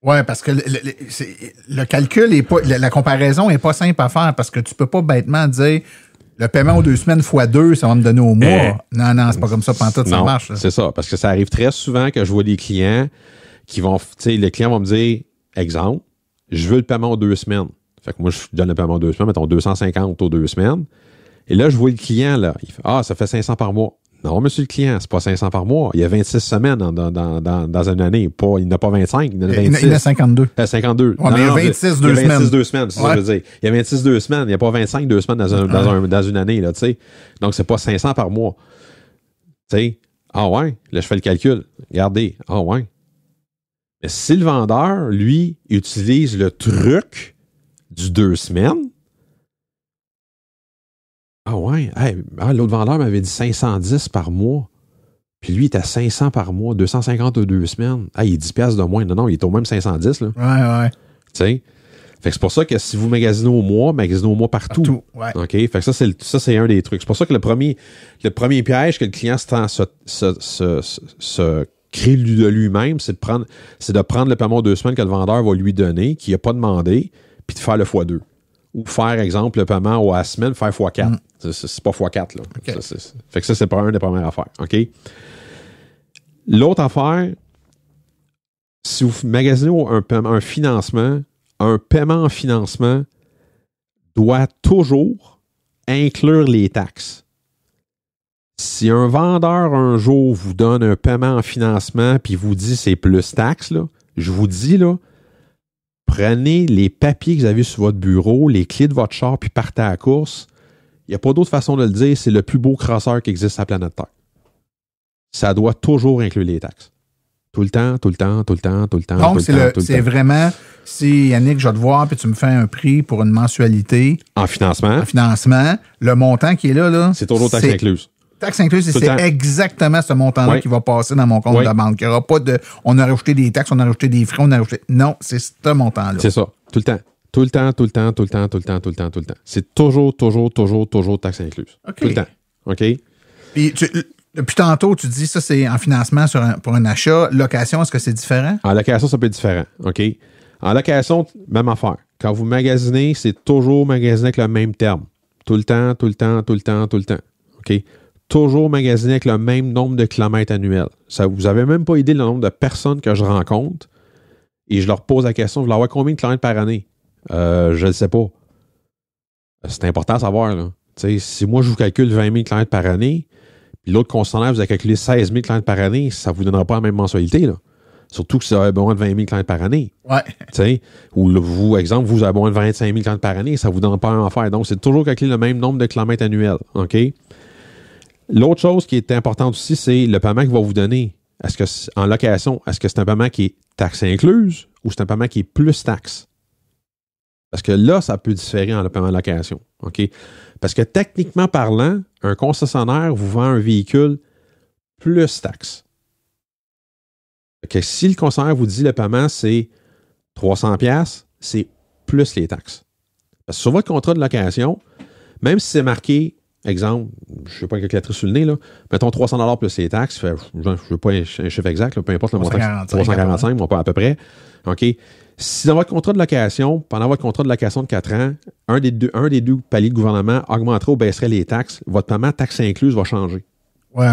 Oui, parce que le calcul est pas. La comparaison n'est pas simple à faire parce que tu peux pas bêtement dire le paiement aux 2 semaines x 2, ça va me donner au mois. Non, c'est pas comme ça pantoute, ça marche. C'est ça, parce que ça arrive très souvent que je vois des clients qui vont. Tu sais, les clients vont me dire, exemple, je veux le paiement aux 2 semaines. Fait que moi, je donne le paiement aux 2 semaines, mettons 250 aux 2 semaines. Et là, je vois le client, là, il fait, ça fait 500 par mois. Non, monsieur le client, c'est pas 500 par mois. Il y a 26 semaines dans une année. Il n'a pas 25, il en a 26. Il en a 52. 52. Ouais, mais il y a 26 2 semaines. Il y a 26 2 semaines, c'est ça que je veux dire. Il y a 26 2 semaines. Il n'y a pas 25 2 semaines dans une année, là, tu sais. Donc, c'est pas 500 par mois. Tu sais, ouais, là, je fais le calcul. Regardez, ouais. Mais si le vendeur, lui, utilise le truc du 2 semaines, l'autre vendeur m'avait dit 510 par mois. Puis lui, il est à 500 par mois, 250 aux 2 semaines. Il est 10$ de moins. Non, il est au même 510. Là. Ouais. Tu sais? Fait que c'est pour ça que si vous magasinez au mois partout. Ouais. OK? Fait que ça, c'est un des trucs. C'est pour ça que le premier piège que le client se créer de lui-même, c'est de prendre le paiement 2 semaines que le vendeur va lui donner, qu'il n'a pas demandé, puis de faire le x2. Ou faire, exemple, le paiement à la semaine, faire x4. C'est pas x4, là. Okay. Fait que ça, c'est une des premières affaires. OK? L'autre affaire, si vous magasinez un paiement en financement doit toujours inclure les taxes. Si un vendeur un jour vous donne un paiement en financement puis vous dit c'est plus taxes, là, je vous dis, là, prenez les papiers que vous avez sur votre bureau, les clés de votre char, puis partez à la course. Il n'y a pas d'autre façon de le dire, c'est le plus beau crasseur qui existe sur la planète Terre. Ça doit toujours inclure les taxes. Tout le temps. Donc, c'est vraiment, si Yannick, je vais te voir, puis tu me fais un prix pour une mensualité. En financement. Le montant qui est là. C'est toujours taxe incluse. Taxe incluse, c'est exactement ce montant-là qui va passer dans mon compte de banque. Il n'y aura pas de, on a rajouté des taxes, on a rajouté des frais, non, c'est ce montant-là. C'est ça. Tout le temps. C'est toujours taxe incluse. Okay. Tout le temps. OK? Puis, depuis tantôt, tu dis ça, c'est en financement pour un achat. Location, est-ce que c'est différent? En location, ça peut être différent. OK? En location, même affaire. Quand vous magasinez, c'est toujours magasiner avec le même terme. Tout le temps. OK? Toujours magasiner avec le même nombre de kilomètres annuels. Ça, vous n'avez même pas idée le nombre de personnes que je rencontre et je leur pose la question, vous voulez avoir combien de kilomètres par année? Je ne sais pas. C'est important à savoir. Là. Si moi, je vous calcule 20 000 kilomètres par année, puis l'autre concessionnaire vous a calculé 16 000 kilomètres par année, ça ne vous donnera pas la même mensualité. Là. Surtout que ça a besoin de 20 000 kilomètres par année. Ouais. Ou vous, exemple, vous avez besoin de 25 000 kilomètres par année, ça ne vous donnera pas la même affaire. Donc, c'est toujours calculer le même nombre de kilomètres annuels. OK? L'autre chose qui est importante aussi, c'est le paiement qu'il va vous donner. En location, est-ce que c'est un paiement qui est taxe incluse ou c'est un paiement qui est plus taxe? Parce que là, ça peut différer en le paiement de location. OK? Parce que techniquement parlant, un concessionnaire vous vend un véhicule plus taxe. Si le concessionnaire vous dit le paiement, c'est 300$, c'est plus les taxes. Parce que sur votre contrat de location, même si c'est marqué, exemple, je ne sais pas calculatrice sur le nez, là, mettons 300$ plus les taxes, je ne veux pas un chiffre exact, là, peu importe le montant, 345, on peut à peu près. OK? Si dans votre contrat de location, pendant votre contrat de location de 4 ans, un des deux paliers de gouvernement augmenterait ou baisserait les taxes, votre paiement taxe incluse va changer. Ouais.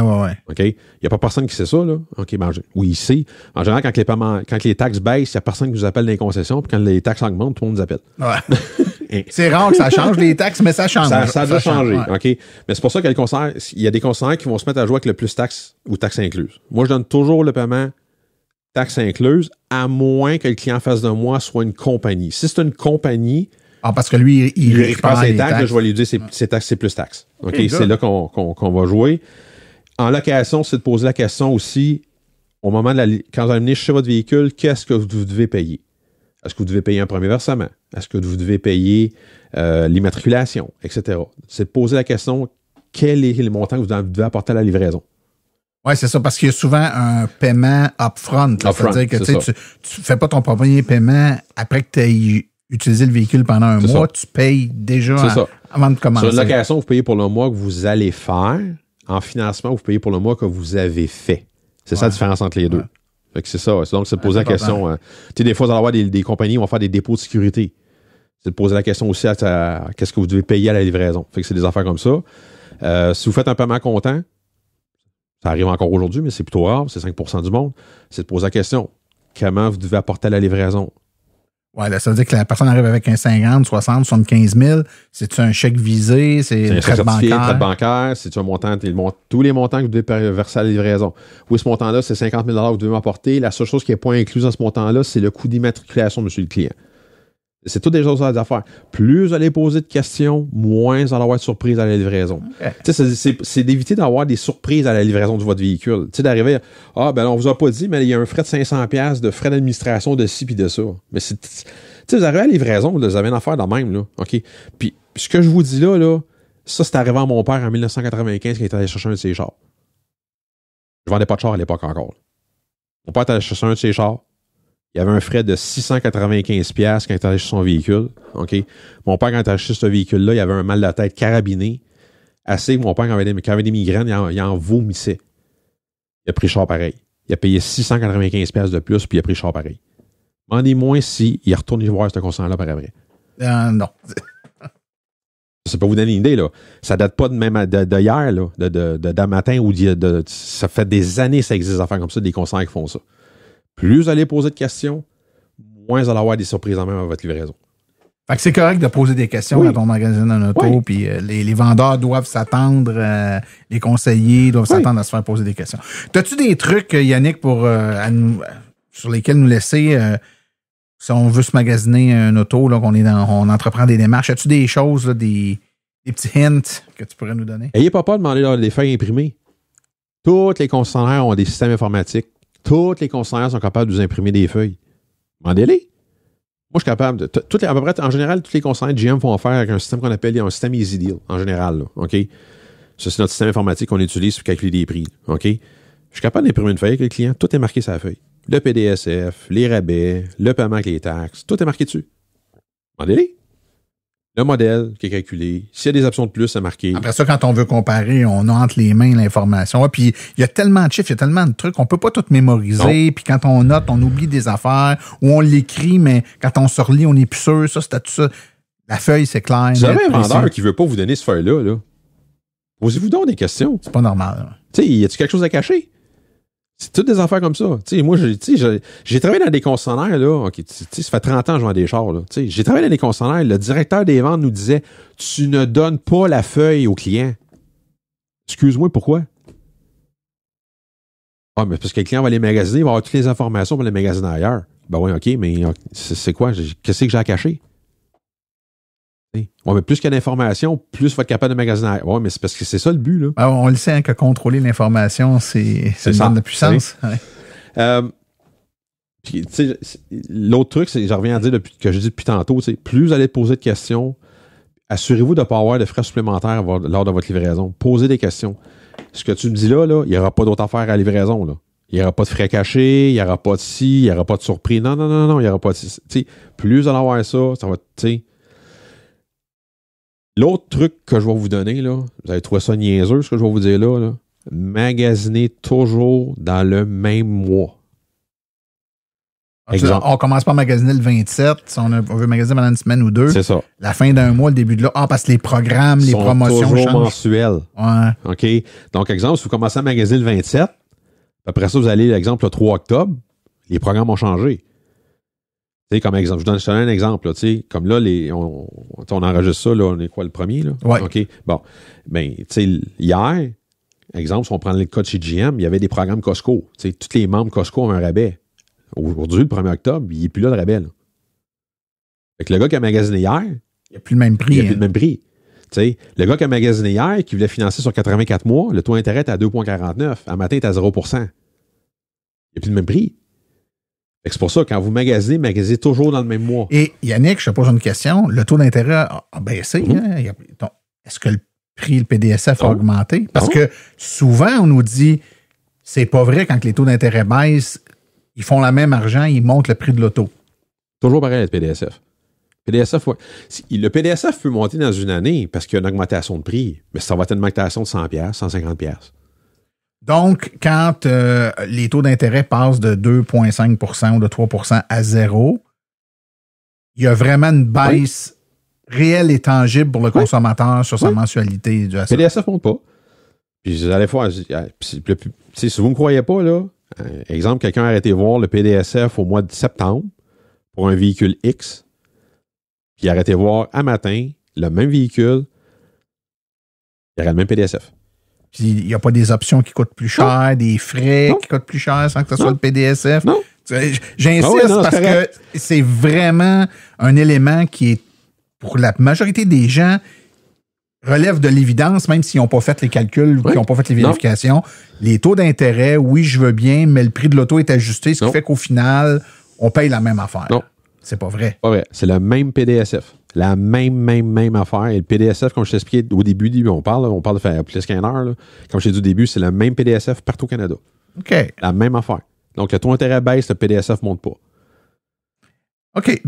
OK? Il n'y a pas personne qui sait ça, là. OK, oui, il sait. En général, quand les taxes baissent, il n'y a personne qui vous appelle dans les concessions, puis quand les taxes augmentent, tout le monde nous appelle. Ouais. C'est rare que ça change les taxes, mais ça change. Ça a déjà changé. Ouais. OK? Mais c'est pour ça qu'il y a des concessionnaires qui vont se mettre à jouer avec le plus taxe ou taxe incluse. Moi, je donne toujours le paiement taxe incluse, à moins que le client en face de moi soit une compagnie. Si c'est une compagnie, parce que lui, il récupère ses taxes, là, je vais lui dire c'est plus taxe. OK? C'est là qu'on va jouer. En location, c'est de poser la question aussi, au moment quand vous allez chez votre véhicule, qu'est-ce que vous devez payer? Est-ce que vous devez payer un premier versement? Est-ce que vous devez payer l'immatriculation, etc.? C'est de poser la question, quel est le montant que vous devez apporter à la livraison? Oui, c'est ça, parce qu'il y a souvent un paiement upfront. C'est-à-dire que tu ne fais pas ton premier paiement après que tu aies utilisé le véhicule pendant un mois, tu payes déjà avant de commencer. Sur une location, vous payez pour le mois que vous allez faire. En financement, vous payez pour le mois que vous avez fait. C'est ça la différence entre les deux. Fait que c'est ça. Donc, c'est de poser la question. Des fois, vous allez avoir des compagnies qui vont faire des dépôts de sécurité. C'est de poser la question aussi à qu'est-ce que vous devez payer à la livraison. Fait que c'est des affaires comme ça. Si vous faites un paiement comptant, ça arrive encore aujourd'hui, mais c'est plutôt rare, c'est 5% du monde, c'est de poser la question. Comment vous devez apporter à la livraison? Oui, là, ça veut dire que la personne arrive avec un 50, 60, 75 000. C'est-tu un chèque visé? C'est un prêt bancaire? C'est-tu un montant? Tous les montants que vous devez verser à la livraison. Oui, ce montant-là, c'est 50 000 que vous devez m'apporter. La seule chose qui n'est pas incluse dans ce montant-là, c'est le coût d'immatriculation, monsieur le client. C'est toutes des choses à faire. Plus vous allez poser de questions, moins vous allez avoir de surprises à la livraison. Okay. C'est d'éviter d'avoir des surprises à la livraison de votre véhicule. Tu sais, d'arriver, on vous a pas dit, mais il y a un frais de 500$ de frais d'administration de ci puis de ça. Mais vous arrivez à la livraison, vous avez une affaire de même, là. OK? Puis, ce que je vous dis là, ça, c'est arrivé à mon père en 1995 quand il est allé chercher un de ses chars. Je vendais pas de char à l'époque encore. Mon père est allé chercher un de ses chars. Il y avait un frais de 695$ quand il était allé chez son véhicule. Okay? Mon père, quand il a acheté ce véhicule-là, il avait un mal de tête carabiné. Assez que mon père, quand il avait des migraines, il en vomissait. Il a pris le char pareil. il a payé 695$ de plus, puis il a pris le char pareil. Demandez-moi s'il retourne voir ce concessionnaire-là par après. Non. C'est pas vous donner une idée, là. Ça date pas de même d'hier, là, d'un matin ou ça fait des années que ça existe des affaires comme ça, des concessionnaires qui font ça. Plus vous allez poser de questions, moins vous allez avoir des surprises en même à votre livraison. Fait que c'est correct de poser des questions quand on magasine un auto, puis les vendeurs doivent s'attendre, les conseillers doivent s'attendre à se faire poser des questions. T'as-tu des trucs, Yannick, sur lesquels nous laisser, si on veut se magasiner un auto, là, on entreprend des démarches, as-tu des choses, là, des petits hints que tu pourrais nous donner? Ayez pas peur de demander des feuilles imprimées. Tous les concessionnaires ont des systèmes informatiques. Tous les concessionnaires sont capables de vous imprimer des feuilles. Demandez-les. Moi, je suis capable de. À peu près, en général, tous les concessionnaires GM font affaire avec un système qu'on appelle un système Easy Deal, en général. Là, OK? Ça, c'est notre système informatique qu'on utilise pour calculer des prix. OK? Je suis capable d'imprimer une feuille avec le client. Tout est marqué sur la feuille. Le PDSF, les rabais, le paiement avec les taxes. Tout est marqué dessus. Demandez-les. Le modèle qui est calculé. S'il y a des options de plus, c'est marqué. Après ça, quand on veut comparer, on a entre les mains l'information. Puis il y a tellement de chiffres, il y a tellement de trucs, on peut pas tout mémoriser. Puis quand on note, on oublie des affaires, ou on l'écrit, mais quand on se relit, on n'est plus sûr. Ça, c'était tout ça. La feuille, c'est clair. Vous avez un vendeur qui veut pas vous donner ce feuille-là, là. Posez-vous donc des questions. C'est pas normal. Tu sais, y a-tu quelque chose à cacher? C'est toutes des affaires comme ça. Tu sais, moi, j'ai travaillé dans des concessionnaires, là. OK, ça fait 30 ans que je vends des chars, là. Tu sais, j'ai travaillé dans des concessionnaires. Le directeur des ventes nous disait, tu ne donnes pas la feuille au client. Excuse-moi, pourquoi? Ah, mais parce que le client va les magasiner, il va avoir toutes les informations pour les magasiner ailleurs. Ben oui, OK, mais c'est quoi? Qu'est-ce que j'ai à cacher? Ouais, mais plus qu'il y a d'informations, plus il va être capable de magasiner. Ouais, mais c'est parce que c'est ça le but, là. Ah, on le sait, hein, que contrôler l'information, c'est une bande de puissance. Ouais. Puis, l'autre truc, c'est, je reviens à dire que je dis depuis tantôt, plus vous allez poser de questions, assurez-vous de ne pas avoir de frais supplémentaires lors de votre livraison. Posez des questions. Ce que tu me dis là, il n'y aura pas d'autres affaires à la livraison, là. Il n'y aura pas de frais cachés, il n'y aura pas de ci, il n'y aura pas de surprise. Non, il n'y aura pas de ci. Plus vous allez avoir ça va, L'autre truc que je vais vous donner, là, vous allez trouver ça niaiseux, ce que je vais vous dire là, magasinez toujours dans le même mois. Exemple. On commence pas à magasiner le 27, si on veut magasiner pendant une semaine ou deux. C'est ça. La fin d'un mois, le début de là. Parce que les programmes, les promotions toujours changent. Mensuels. Ouais. OK? Donc, exemple, si vous commencez à magasiner le 27, après ça, vous allez, exemple, le 3 octobre, les programmes ont changé. Tu sais, comme exemple, je donne un exemple, là, tu sais, comme là, on enregistre ça, là, on est quoi, le premier, là? Oui. OK. Bon. Ben, tu sais, hier, exemple, si on prend le cas de chez GM, il y avait des programmes Costco. Tu sais, tous les membres Costco ont un rabais. Aujourd'hui, le 1er octobre, il n'est plus là, le rabais, là. Fait que le gars qui a magasiné hier, il n'y a plus le même prix. Il n'y a plus le même prix. Tu sais, le gars qui a magasiné hier, qui voulait financer sur 84 mois, le taux d'intérêt est à 2,49. À matin, il est à 0%. Il n'y a plus le même prix. C'est pour ça, quand vous magasinez toujours dans le même mois. Et Yannick, je te pose une question. Le taux d'intérêt a baissé. Hein? Est-ce que le prix, le PDSF a augmenté? Parce que souvent, on nous dit, c'est pas vrai, quand les taux d'intérêt baissent, ils font la même argent, ils montent le prix de l'auto. Toujours pareil avec le PDSF. Le PDSF peut monter dans une année parce qu'il y a une augmentation de prix, mais ça va être une augmentation de 100$, 150$. Donc, quand les taux d'intérêt passent de 2,5% ou de 3% à 0, il y a vraiment une baisse réelle et tangible pour le consommateur sur sa mensualité. Le PDSF ne monte pas. Puis vous allez voir, si vous ne me croyez pas, là, exemple, quelqu'un a arrêté voir le PDSF au mois de septembre pour un véhicule X, puis il a arrêté voir à matin le même véhicule, il y aurait le même PDSF. Puis il n'y a pas des options qui coûtent plus cher, des frais qui coûtent plus cher sans que ce soit le PDSF. Non. J'insiste parce que c'est vraiment un élément qui est, pour la majorité des gens, relève de l'évidence, même s'ils n'ont pas fait les calculs, qu'ils n'ont pas fait les vérifications. Les taux d'intérêt, oui, je veux bien, mais le prix de l'auto est ajusté, ce qui fait qu'au final, on paye la même affaire. Non. C'est pas vrai. Pas vrai. C'est le même PDSF. La même affaire. Et le PDSF, comme je t'expliquais au début, on parle de faire plus qu'une heure. Là. Comme je t'ai dit au début, c'est le même PDSF partout au Canada. OK. La même affaire. Donc, le taux d'intérêt baisse, le PDSF ne monte pas. OK.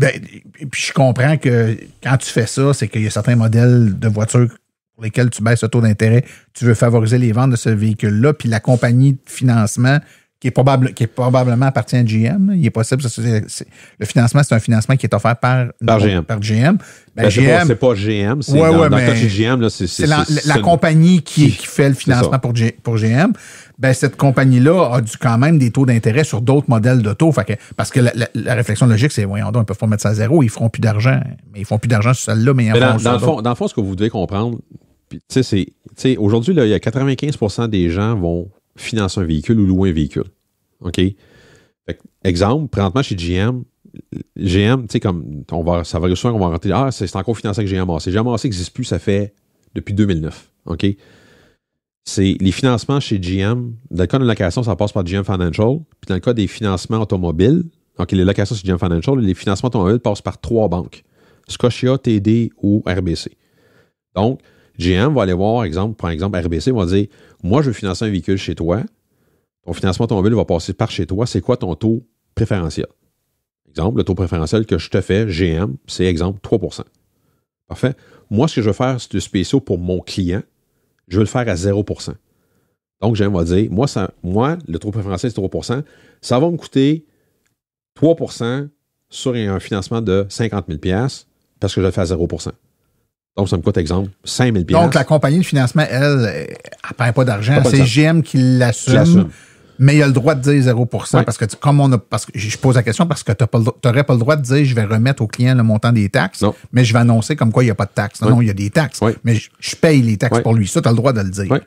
Puis je comprends que quand tu fais ça, c'est qu'il y a certains modèles de voitures pour lesquels tu baisses le taux d'intérêt. Tu veux favoriser les ventes de ce véhicule-là, puis la compagnie de financement qui probablement appartient à GM. Il est possible, le financement, c'est un financement qui est offert par GM. Par GM. C'est pas GM, c'est dans le cas de GM, là, c'est la compagnie qui fait le financement pour GM. Ben, cette compagnie-là a quand même des taux d'intérêt sur d'autres modèles d'auto. Parce que la réflexion logique, c'est, voyons donc, ils peuvent pas mettre ça à zéro, ils feront plus d'argent. Mais ils font plus d'argent sur celle-là, mais dans le fond, ce que vous devez comprendre, aujourd'hui, là, il y a 95% des gens vont financer un véhicule ou louer un véhicule. OK? Exemple, présentement chez GM, comme ça va souvent qu'on va rentrer, c'est encore financé avec GMAC. GMAC n'existe plus, ça fait depuis 2009. OK? C'est les financements chez GM. Dans le cas de la location, ça passe par GM Financial. Puis dans le cas des financements automobiles, donc les locations chez GM Financial, les financements automobiles passent par 3 banques. Scotia, TD ou RBC. Donc, GM va aller voir, par exemple, RBC va dire, moi, je veux financer un véhicule chez toi. Ton financement automobile va passer par chez toi. C'est quoi ton taux préférentiel? Exemple, le taux préférentiel que je te fais, GM, c'est exemple 3%. Parfait. Moi, ce que je veux faire, c'est spécial pour mon client. Je veux le faire à 0%. Donc, GM va dire, moi, le taux préférentiel, c'est 3%. Ça va me coûter 3% sur un financement de 50 000 $, parce que je le fais à 0%. Donc, ça me coûte, exemple, 5 000 $. Donc, la compagnie de financement, elle perd pas d'argent. C'est GM qui l'assume. Mais il a le droit de dire 0%. Oui. Parce que je pose la question parce que tu n'aurais pas le droit de dire je vais remettre au client le montant des taxes, mais je vais annoncer comme quoi il n'y a pas de taxes. Non, il y a des taxes. Oui. Mais je paye les taxes pour lui. Ça, tu as le droit de le dire. Oui.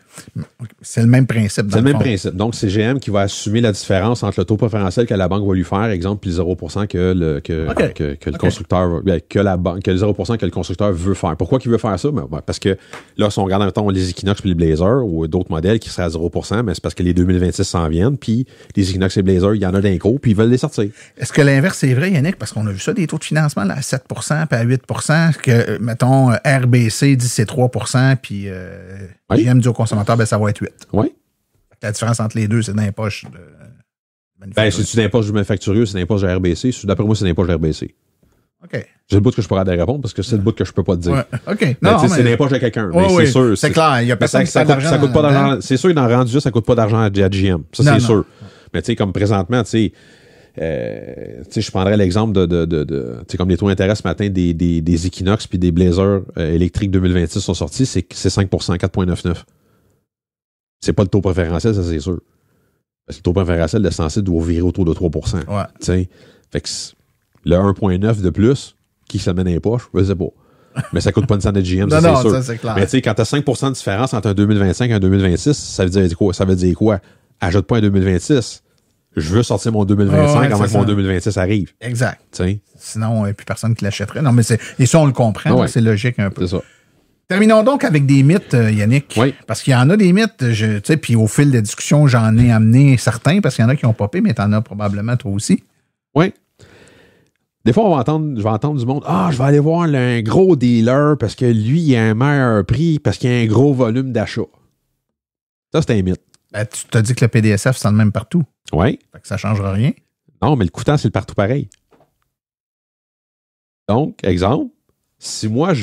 C'est le même principe. C'est le même principe. Donc, c'est GM qui va assumer la différence entre le taux préférentiel que la banque va lui faire, exemple, puis le 0% que le constructeur, que le 0% que le constructeur veut faire. Pourquoi il veut faire ça? Parce que là, si on regarde, mettons, les Equinox et les Blazer ou d'autres modèles qui seraient à 0%, mais c'est parce que les 2026 s'en viennent. Puis les Equinox et Blazer, il y en a d'un coup, puis ils veulent les sortir. Est-ce que l'inverse est vrai, Yannick? Parce qu'on a vu ça, des taux de financement là, à 7% puis à 8%, que, mettons, RBC dit c'est 3%, puis GM dit au consommateur, ça va être 8%. Oui. La différence entre les deux, c'est dans les poches de manufacturier. Si tu dans les poches du manufacturier, c'est dans les poches de RBC. D'après moi, c'est dans les poches de RBC. OK. J'ai le bout que je pourrais répondre parce que c'est le bout que je peux pas te dire. Ouais. OK. Non, mais c'est dans les poches de quelqu'un. Mais c'est sûr. C'est clair. Il y a personne qui ça coûte pas d'argent. C'est sûr, dans le rendu, ça coûte pas d'argent à GM. Ça, c'est sûr. Mais tu sais, comme présentement, tu sais, je prendrais l'exemple de comme les taux d'intérêt ce matin des Equinox puis des Blazer électriques 2026 sont sortis, c'est 5%, 4,99. C'est pas le taux préférentiel, ça, c'est sûr. Parce que le taux préférentiel, le censé doit virer autour de 3%. Ouais. Tu sais, fait que le 1,9 de plus, qui se met dans les poches, je sais pas. Mais ça coûte pas une cent de GM, c'est sûr. Ça, c'est clair. Mais tu sais, quand tu as 5% de différence entre un 2025 et un 2026, ça veut dire quoi? Ça veut dire quoi? Ajoute pas un 2026. Je veux sortir mon 2025 avant que mon 2026 arrive. Exact. T'sais? Sinon, il n'y a plus personne qui l'achèterait. Non, mais et ça, on le comprend. C'est logique un peu. C'est ça. Terminons donc avec des mythes, Yannick. Oui. Parce qu'il y en a des mythes, puis au fil des discussions, j'en ai amené certains, parce qu'il y en a qui ont popé, mais tu en as probablement toi aussi. Oui. Des fois, je vais entendre du monde, je vais aller voir un gros dealer parce que lui, il a un meilleur prix, parce qu'il y a un gros volume d'achat. Ça, c'est un mythe. Ben, tu t'as dit que le PDSF, c'est le même partout. Oui. Fait que ça ne changera rien. Non, mais le coûtant, c'est le partout pareil. Donc, exemple, si moi, je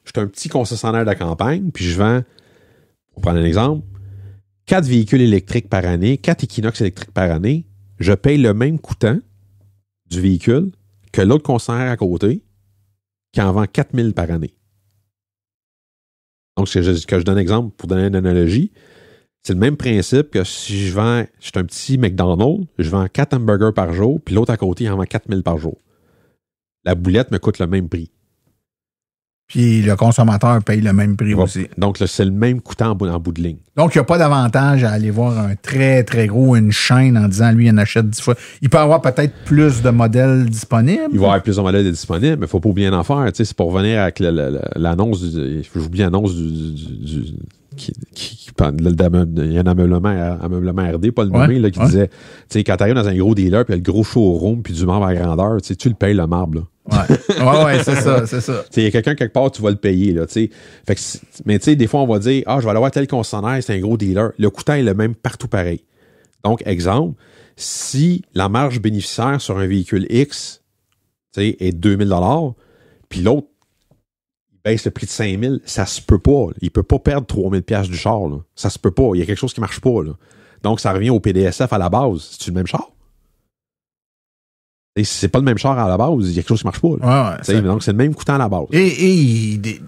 suis un petit concessionnaire de campagne, puis je vends, pour prendre un exemple, 4 véhicules électriques par année, 4 Equinox électriques par année, je paye le même coûtant du véhicule que l'autre concessionnaire à côté qui en vend 4 000 par année. Donc, que je donne un exemple pour donner une analogie, c'est le même principe que si je suis un petit McDonald's, je vends 4 hamburgers par jour, puis l'autre à côté, il en vend 4 000 par jour. La boulette me coûte le même prix. Puis le consommateur paye le même prix aussi. Donc, c'est le même coûtant en bout de ligne. Donc, il n'y a pas d'avantage à aller voir un très, très gros, une chaîne en disant, lui, il en achète 10 fois. Il peut avoir peut-être plus de modèles disponibles. Il va y avoir plus de modèles disponibles, mais il ne faut pas oublier en faire. C'est pour revenir avec l'annonce j'oublie l'annonce il y a un ameublement RD, pas le nommer, là, qui disait, quand tu arrives dans un gros dealer, puis il y a le gros showroom, puis du marbre à grandeur, tu le payes le marbre, là. Ouais, c'est ça, c'est ça. Il y a quelqu'un quelque part, tu vas le payer, là, fait que, mais des fois, on va dire, je vais aller voir tel concessionnaire, c'est un gros dealer. Le coûtant est le même partout pareil. Donc, exemple, si la marge bénéficiaire sur un véhicule X, est 2 000 $, puis l'autre, baisse le prix de 5 000, ça se peut pas. Il peut pas perdre 3 000 $ du char, là. Ça se peut pas. Il y a quelque chose qui marche pas, là. Donc, ça revient au PDSF à la base. C'est-tu le même char? Et si c'est pas le même char à la base, il y a quelque chose qui marche pas. Donc, c'est le même coûtant à la base. Et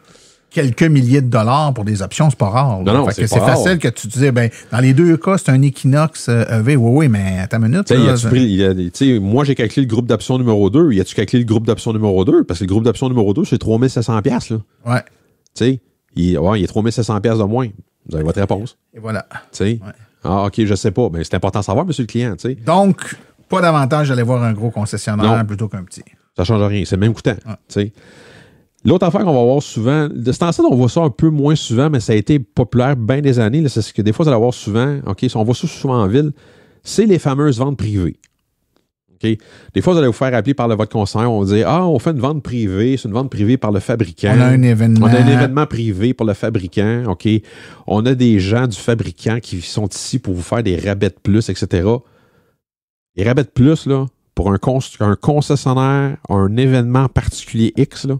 quelques milliers de dollars pour des options, c'est pas rare. Non, c'est facile que tu disais, dans les deux cas, c'est un Equinox EV. Oui, mais attends une minute. Moi, j'ai calculé le groupe d'options numéro 2. Y a-tu calculé le groupe d'options numéro 2? Parce que le groupe d'options numéro 2, c'est 3700 $. Là. Ouais. Tu sais, il y a 3700 $ de moins. Vous avez votre réponse. Et voilà. Ouais. Ah, OK, je sais pas. Mais c'est important de savoir, monsieur le client. T'sais. Donc, pas d'avantage d'aller voir un gros concessionnaire plutôt qu'un petit. Ça change rien. C'est le même coûtant. Ouais. L'autre affaire qu'on va voir souvent, de ce temps-ci, on voit ça un peu moins souvent, mais ça a été populaire bien des années. Là, c'est ce que des fois, vous allez voir souvent, OK, on voit ça souvent en ville, c'est les fameuses ventes privées. OK? Des fois, vous allez vous faire appeler par votre concessionnaire, on va dire, on fait une vente privée, c'est une vente privée par le fabricant. On a un événement. On a un événement privé pour le fabricant, OK? On a des gens du fabricant qui sont ici pour vous faire des rabais de plus, etc. Les rabais de plus, là, pour un concessionnaire, un événement particulier X, là,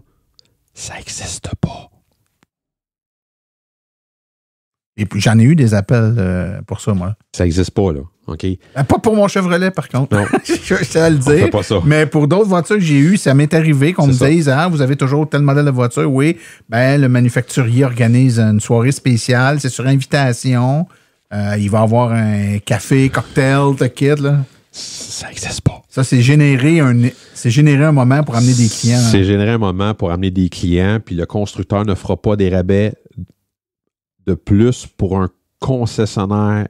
ça n'existe pas. Et puis, j'en ai eu des appels pour ça, moi. Ça n'existe pas, là. OK? Pas pour mon Chevrolet, par contre. Non. je sais à le dire. On fait pas ça. Mais pour d'autres voitures que j'ai eues, ça m'est arrivé qu'on me dise, vous avez toujours tel modèle de voiture. Oui, le manufacturier organise une soirée spéciale. C'est sur invitation. Il va avoir un café, cocktail, le kit, là. Ça n'existe pas. Ça, c'est générer un moment pour amener des clients. C'est générer un moment pour amener des clients, puis le constructeur ne fera pas des rabais de plus pour un concessionnaire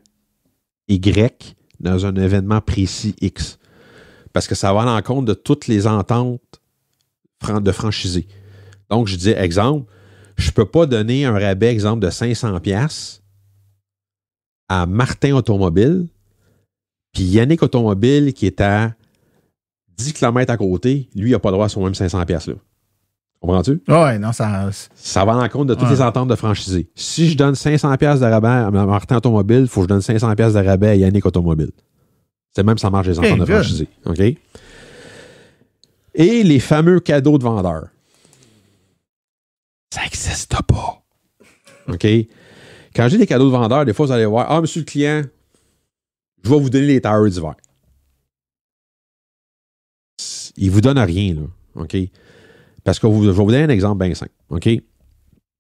Y dans un événement précis X. Parce que ça va à l'encontre de toutes les ententes de franchisés. Donc, je dis, exemple, je ne peux pas donner un rabais, exemple, de 500 $ à Martin Automobile, puis Yannick Automobile, qui est à 10 km à côté, lui, il n'a pas droit à son même 500 $. Là. Comprends-tu? Oui, non, ça va à l'encontre de toutes les ententes de franchisés. Si je donne 500 $ de rabais à Martin Automobile, il faut que je donne 500 $ de rabais à Yannick Automobile. C'est même ça marche les ententes de franchisés. OK? Et les fameux cadeaux de vendeurs. Ça n'existe pas. OK? Quand j'ai des cadeaux de vendeurs, des fois, vous allez voir, monsieur le client, je vais vous donner les tailleurs d'hiver. Il ne vous donne rien, là. OK? Parce que je vais vous donner un exemple bien simple. OK?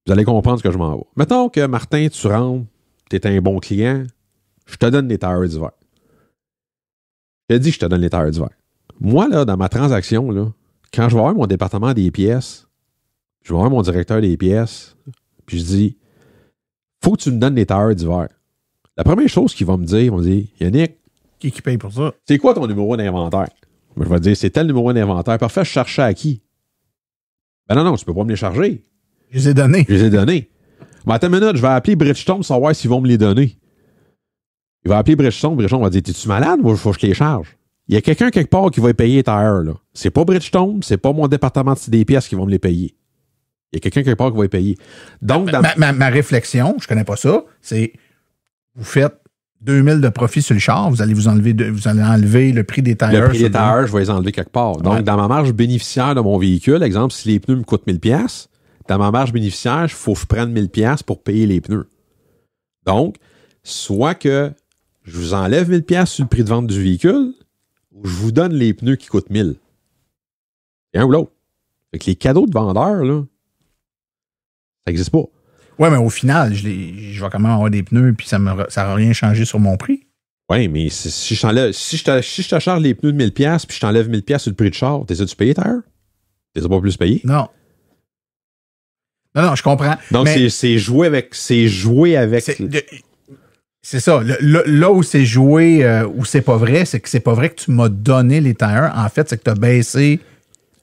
Vous allez comprendre ce que je m'en vais. Mettons que, Martin, tu rentres, tu es un bon client, je te donne les tailleurs d'hiver. Je te dis que je te donne les tailleurs d'hiver. Moi, là, dans ma transaction, là, quand je vais voir mon département des pièces, je vais voir mon directeur des pièces, puis je dis, faut que tu me donnes les tailleurs d'hiver. La première chose qu'il va me dire, Yannick, qui paye pour ça? C'est quoi ton numéro d'inventaire? Je vais dire, c'est tel numéro d'inventaire. Parfait, je cherchais à qui? Ben non, tu peux pas me les charger. Je les ai donnés. Ben, attends une minute, je vais appeler Bridgestone pour savoir s'ils vont me les donner. Il va appeler Bridgestone va dire, t'es-tu malade ou faut que je les charge? Il y a quelqu'un quelque part qui va les payer les tailleurs, là. C'est pas Bridgestone, c'est pas mon département des pièces qui vont me les payer. Il y a quelqu'un quelque part qui va les payer. Donc, ma réflexion, je connais pas ça, c'est vous faites 2000 de profit sur le char, vous allez enlever le prix des tailleurs. Le prix des tailleurs, je vais les enlever quelque part. Donc, dans ma marge bénéficiaire de mon véhicule, exemple, si les pneus me coûtent 1000 $, dans ma marge bénéficiaire, il faut que je prenne 1000 $ pour payer les pneus. Donc, soit que je vous enlève 1000 $ sur le prix de vente du véhicule, ou je vous donne les pneus qui coûtent 1000. C'est un ou l'autre. Fait que les cadeaux de vendeur, là, ça n'existe pas. Oui, mais au final, je vais quand même avoir des pneus puis ça n'a rien changé sur mon prix. Oui, mais si je te charge les pneus de 1000 $ puis je t'enlève 1000 $ sur le prix de char, t'es-tu payé, tailleur? T'es pas plus payé? Non. Non, je comprends. Donc, mais c'est jouer avec... C'est ça. Là où c'est joué, où c'est pas vrai, c'est que c'est pas vrai que tu m'as donné les tailleurs. En fait, c'est que tu as baissé...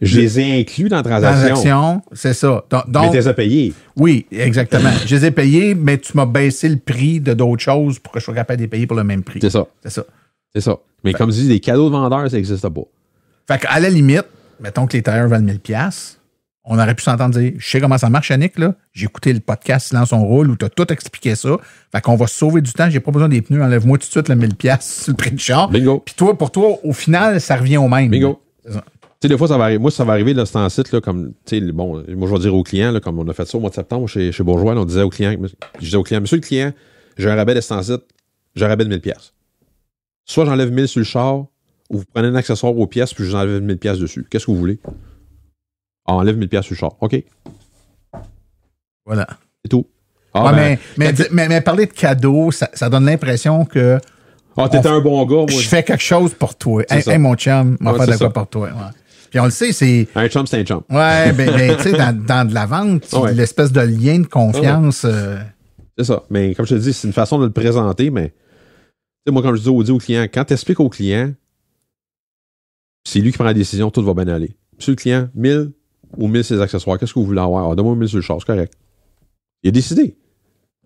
Je les ai inclus dans la transaction. C'est ça. Donc, mais tu les as payés. Oui, exactement. Je les ai payés, mais tu m'as baissé le prix de d'autres choses pour que je sois capable de les payer pour le même prix. C'est ça. Mais comme je dis, les cadeaux de vendeurs, ça n'existe pas. Fait qu'à la limite, mettons que les tailleurs valent 1000 $, on aurait pu s'entendre dire, je sais comment ça marche, Yannick, là. J'ai écouté le podcast Silence on roule où tu as tout expliqué ça. Fait qu'on va se sauver du temps. J'ai pas besoin des pneus. Enlève-moi tout de suite le 1000 $ sur le prix du char. Bingo. Puis pour toi, au final, ça revient au même. Bingo. C'est ça. Tu sais, des fois, ça va arriver. Moi, ça va arriver dans ce site, là, comme, tu sais, bon, moi, je vais dire au client, là, comme on a fait ça au mois de septembre chez Bourgeois, là, on disait au client, je disais au client, monsieur le client, j'ai un rabais de site, je rabais de 1000$. Soit j'enlève 1000 sur le char, ou vous prenez un accessoire aux pièces, puis je vous enlève 1000$ dessus. Qu'est-ce que vous voulez? Ah, enlève 1000$ sur le char. OK. Voilà. C'est tout. Ah, mais parler de cadeaux, ça donne l'impression que. Ah, t'étais un bon gars, moi. Je fais quelque chose pour toi. Hey, mon chum, m'a fait de quoi pour toi. Ouais. Puis on le sait, c'est. Un chum, c'est un chum. Ouais, ben tu sais, dans de la vente, l'espèce de lien de confiance. C'est ça. Mais comme je te dis, c'est une façon de le présenter, mais. Tu sais, moi, comme je dis au client, quand tu expliques au client, c'est lui qui prend la décision, tout va bien aller. Monsieur le client, 1000 ou 1000 ses accessoires, qu'est-ce que vous voulez avoir? Ah, donne-moi 1000 sur le char, c'est correct. Il a décidé.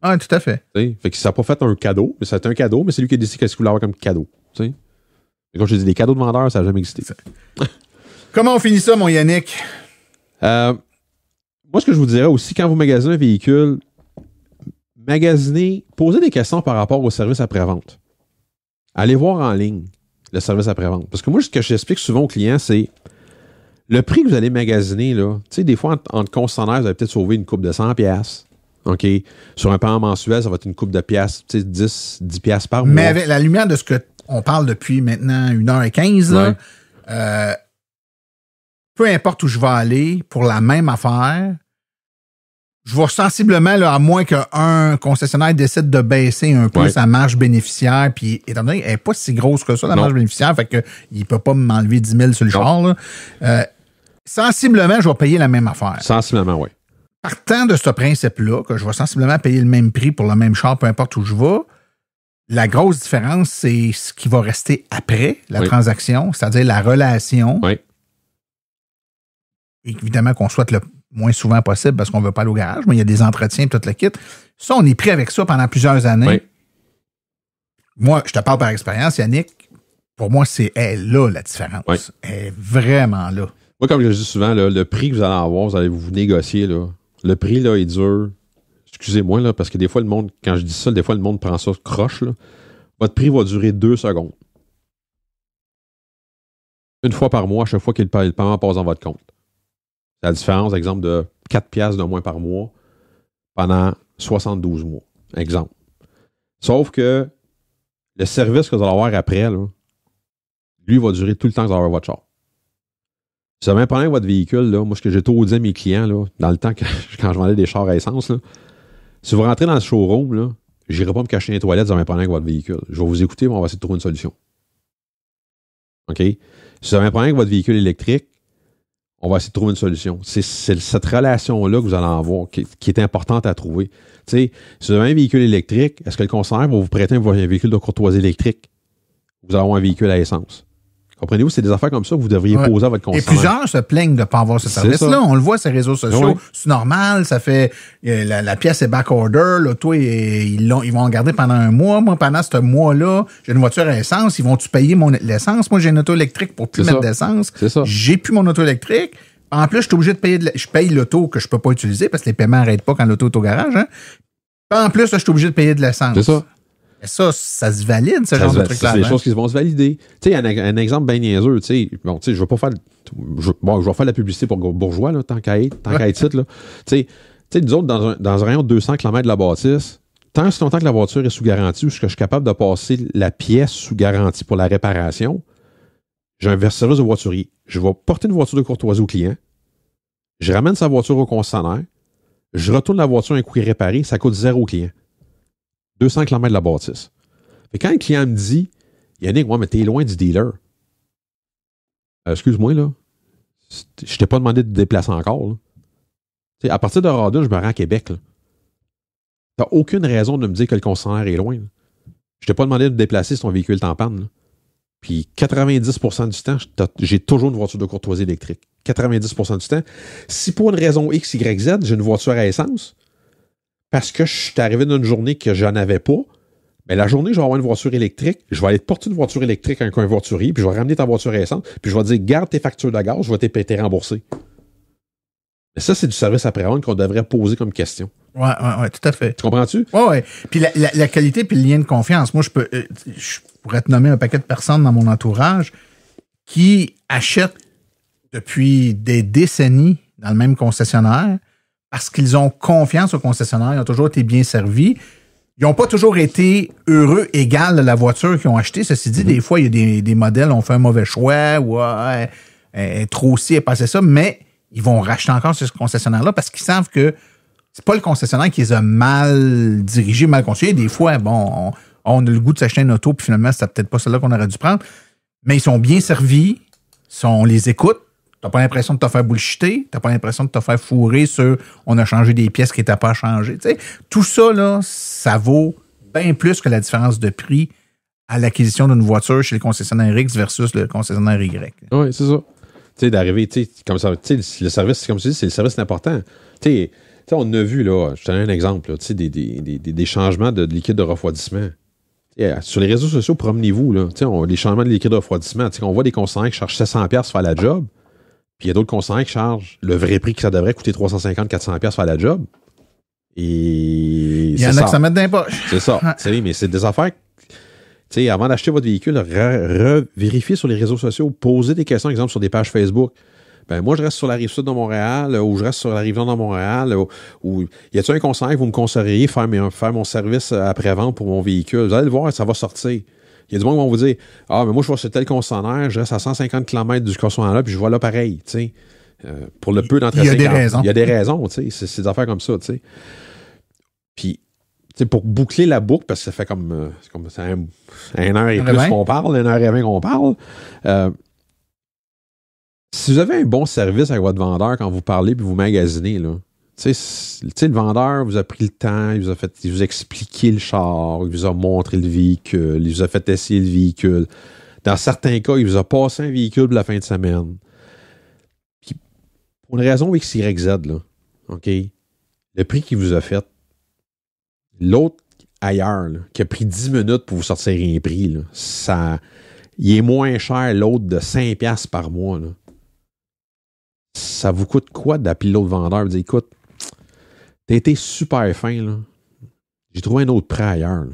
Ah, tout à fait. T'sais? Fait que ça n'a pas fait un cadeau, mais c'est un cadeau, mais c'est lui qui a décidé qu'est-ce qu'il voulait avoir comme cadeau. T'sais? Et comme je te dis, les cadeaux de vendeurs, ça n'a jamais existé. Comment on finit ça, mon Yannick? Moi, ce que je vous dirais aussi, quand vous magasinez un véhicule, posez des questions par rapport au service après-vente. Allez voir en ligne le service après-vente. Parce que moi, ce que j'explique souvent aux clients, c'est le prix que vous allez magasiner, là, tu sais, des fois, entre concessionnaires, vous allez peut-être sauver une coupe de 100$. OK? Sur un paiement mensuel, ça va être une coupe de piastres, tu sais, 10$ par mois. Mais avec la lumière de ce qu'on parle depuis maintenant 1h15, là, peu importe où je vais aller, pour la même affaire, je vais sensiblement, là, à moins qu'un concessionnaire décide de baisser un peu sa marge bénéficiaire, puis étant donné qu'elle n'est pas si grosse que ça, la marge bénéficiaire, fait qu'il ne peut pas m'enlever 10 000 sur le char, là, sensiblement, je vais payer la même affaire. Sensiblement, oui. Partant de ce principe-là, que je vais sensiblement payer le même prix pour le même char, peu importe où je vais, la grosse différence, c'est ce qui va rester après la transaction, c'est-à-dire la relation. Oui. Évidemment qu'on souhaite le moins souvent possible parce qu'on ne veut pas aller au garage, mais il y a des entretiens et tout le kit. Ça, on est pris avec ça pendant plusieurs années. Oui. Moi, je te parle par expérience, Yannick. Pour moi, c'est là la différence. Oui. Elle est vraiment là. Moi, comme je le dis souvent, là, le prix que vous allez avoir, vous allez vous négocier. Là. Le prix, là, il dure. Excusez-moi, là, parce que des fois, le monde, quand je dis ça, des fois, le monde prend ça croche. Là. Votre prix va durer 2 secondes. Une fois par mois, à chaque fois que le paiement passe dans votre compte. C'est la différence, exemple, de 4$ de moins par mois pendant 72 mois. Exemple. Sauf que le service que vous allez avoir après, là, lui, va durer tout le temps que vous allez avoir votre char. Si vous avez un problème avec votre véhicule, là, moi, ce que j'ai tout dit à mes clients, là, dans le temps quand je vendais des chars à essence, là, si vous rentrez dans le showroom, là, je n'irai pas me cacher dans les toilettes si vous avez un problème avec votre véhicule. Je vais vous écouter, mais on va essayer de trouver une solution. OK? Si vous avez un problème avec votre véhicule électrique, on va essayer de trouver une solution. C'est cette relation-là que vous allez avoir qui est importante à trouver. Tu sais, si vous avez un véhicule électrique, est-ce que le concessionnaire va vous prêter un véhicule de courtoisie électrique? Vous allez avoir un véhicule à essence. Comprenez-vous? C'est des affaires comme ça que vous devriez poser à votre concessionnaire. Et plusieurs se plaignent de ne pas avoir ce service-là. On le voit sur les réseaux sociaux. Oui. C'est normal. Ça fait la pièce est back-order. L'auto, ils vont en garder pendant un mois. Moi, pendant ce mois-là, j'ai une voiture à essence. Ils vont-tu payer l'essence? Moi, j'ai une auto électrique pour plus mettre d'essence. C'est ça. J'ai plus mon auto électrique. En plus, je suis obligé de payer je paye l'auto que je ne peux pas utiliser parce que les paiements n'arrêtent pas quand l'auto est au garage. Hein? En plus, là, je suis obligé de payer de l'essence. C'est ça. Ça se valide, ce genre de truc-là. C'est des choses qui vont se valider. Tu sais, un exemple bien niaiseux, tu sais, je vais pas faire... je vais faire la publicité pour Bourgeois, là, tant qu'à être titre, là. Tu sais, nous autres, dans un rayon de 200 km de la bâtisse, tant si longtemps que la voiture est sous garantie ou que je suis capable de passer la pièce sous garantie pour la réparation, j'ai un service de voiturier. Je vais porter une voiture de courtoisie au client, je ramène sa voiture au concessionnaire, je retourne la voiture un coup réparée, ça coûte 0 au client. 200 km de la bâtisse. Et quand le client me dit, Yannick, moi, mais t'es loin du dealer. Excuse-moi, là. Je t'ai pas demandé de te déplacer encore. Là. À partir de Radon, je me rends à Québec. T'as aucune raison de me dire que le concessionnaire est loin. Là. Je t'ai pas demandé de te déplacer si ton véhicule t'en panne. Là. Puis 90% du temps, j'ai toujours une voiture de courtoisie électrique. 90% du temps. Si pour une raison X, Y, Z, j'ai une voiture à essence, parce que je suis arrivé d'une journée que j'en avais pas, mais la journée, je vais avoir une voiture électrique, je vais aller te porter une voiture électrique avec un voiturier, puis je vais ramener ta voiture à essence, puis je vais te dire, garde tes factures de gaz, je vais t'être remboursé. Mais ça, c'est du service après-vente qu'on devrait poser comme question. Oui, tout à fait. Tu comprends-tu? Oui. Puis la qualité puis le lien de confiance. Moi, je pourrais te nommer un paquet de personnes dans mon entourage qui achètent depuis des décennies dans le même concessionnaire parce qu'ils ont confiance au concessionnaire, ils ont toujours été bien servis. Ils n'ont pas toujours été heureux, égal de la voiture qu'ils ont achetée. Ceci dit, des fois, il y a des modèles, on fait un mauvais choix, ou trop ci, et passer ça, mais ils vont racheter encore ce concessionnaire-là parce qu'ils savent que c'est pas le concessionnaire qui les a mal dirigés, mal conseillés. Des fois, bon, on a le goût de s'acheter une auto, puis finalement, c'était peut-être pas celle-là qu'on aurait dû prendre. Mais ils sont bien servis, on les écoute. T'as pas l'impression de te faire bullshiter, t'as pas l'impression de te faire fourrer sur on a changé des pièces qui n'étaient pas changées. Tu sais, tout ça, là, ça vaut bien plus que la différence de prix à l'acquisition d'une voiture chez le concessionnaire X versus le concessionnaire Y. Oui, c'est ça. Tu sais, d'arriver, tu sais, comme ça, tu sais, le service, comme tu dis, c'est le service important. Tu sais, on a vu, là, je te donne un exemple, là, tu sais, des changements de liquide de refroidissement. Sur les réseaux sociaux, promenez-vous, là, tu sais, les changements de liquide de refroidissement, tu sais, on voit des concessionnaires qui chargent 700$ pour faire la job. Puis il y a d'autres concessionnaires qui chargent le vrai prix que ça devrait coûter 350-400$ pour faire la job. Et il y en a qui s'en mettent dans les poches. C'est ça. Mais c'est des affaires. Avant d'acheter votre véhicule, vérifiez sur les réseaux sociaux, posez des questions, exemple, sur des pages Facebook. Ben moi, je reste sur la Rive-Sud de Montréal, ou je reste sur la Rive-Nord de Montréal, ou y a-t-il un concessionnaire que vous me conseilleriez faire mon service après-vente pour mon véhicule? Vous allez le voir, ça va sortir. Il y a du monde qui vont vous dire « Ah, mais moi, je vais chez tel concessionnaire, je reste à 150 km du concessionnaire-là, puis je vois là pareil. » Pour le peu d'entretien. Il y a des raisons. Il y a des raisons, tu sais. C'est des affaires comme ça, tu sais. Puis, tu sais, pour boucler la boucle, parce que ça fait comme un heure et plus qu'on parle, 1h20 qu'on parle. Si vous avez un bon service avec votre vendeur quand vous parlez puis vous magasinez, là, tu sais, le vendeur vous a pris le temps, il vous a expliqué le char, il vous a montré le véhicule, il vous a fait essayer le véhicule. Dans certains cas, il vous a passé un véhicule pour la fin de semaine. Puis, pour une raison X, Y, Z, là, OK, le prix qu'il vous a fait, l'autre ailleurs, là, qui a pris 10 minutes pour vous sortir un prix, là, il est moins cher l'autre de 5$ par mois. Là. Ça vous coûte quoi d'appeler l'autre vendeur et de dire écoute, t'as été super fin, là. J'ai trouvé un autre prêt ailleurs. Là.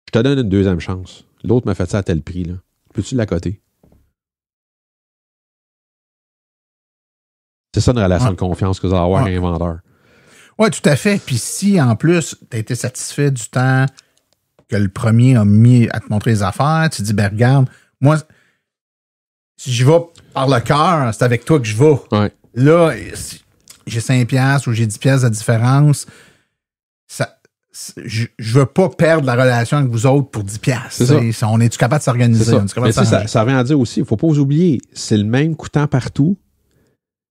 Je te donne une deuxième chance. L'autre m'a fait ça à tel prix. Là. Peux-tu l'accoter? C'est ça une relation de confiance que vous allez avoir avec un vendeur. Oui, tout à fait. Puis si, en plus, tu as été satisfait du temps que le premier a mis à te montrer les affaires, tu te dis, ben regarde, moi, si je vais par le cœur, c'est avec toi que je vais. Ouais. Là, si j'ai 5$ ou j'ai 10$ de différence, je veux pas perdre la relation avec vous autres pour 10$. On est-tu capable de s'organiser? Ça revient à dire aussi, il ne faut pas vous oublier, c'est le même coûtant partout.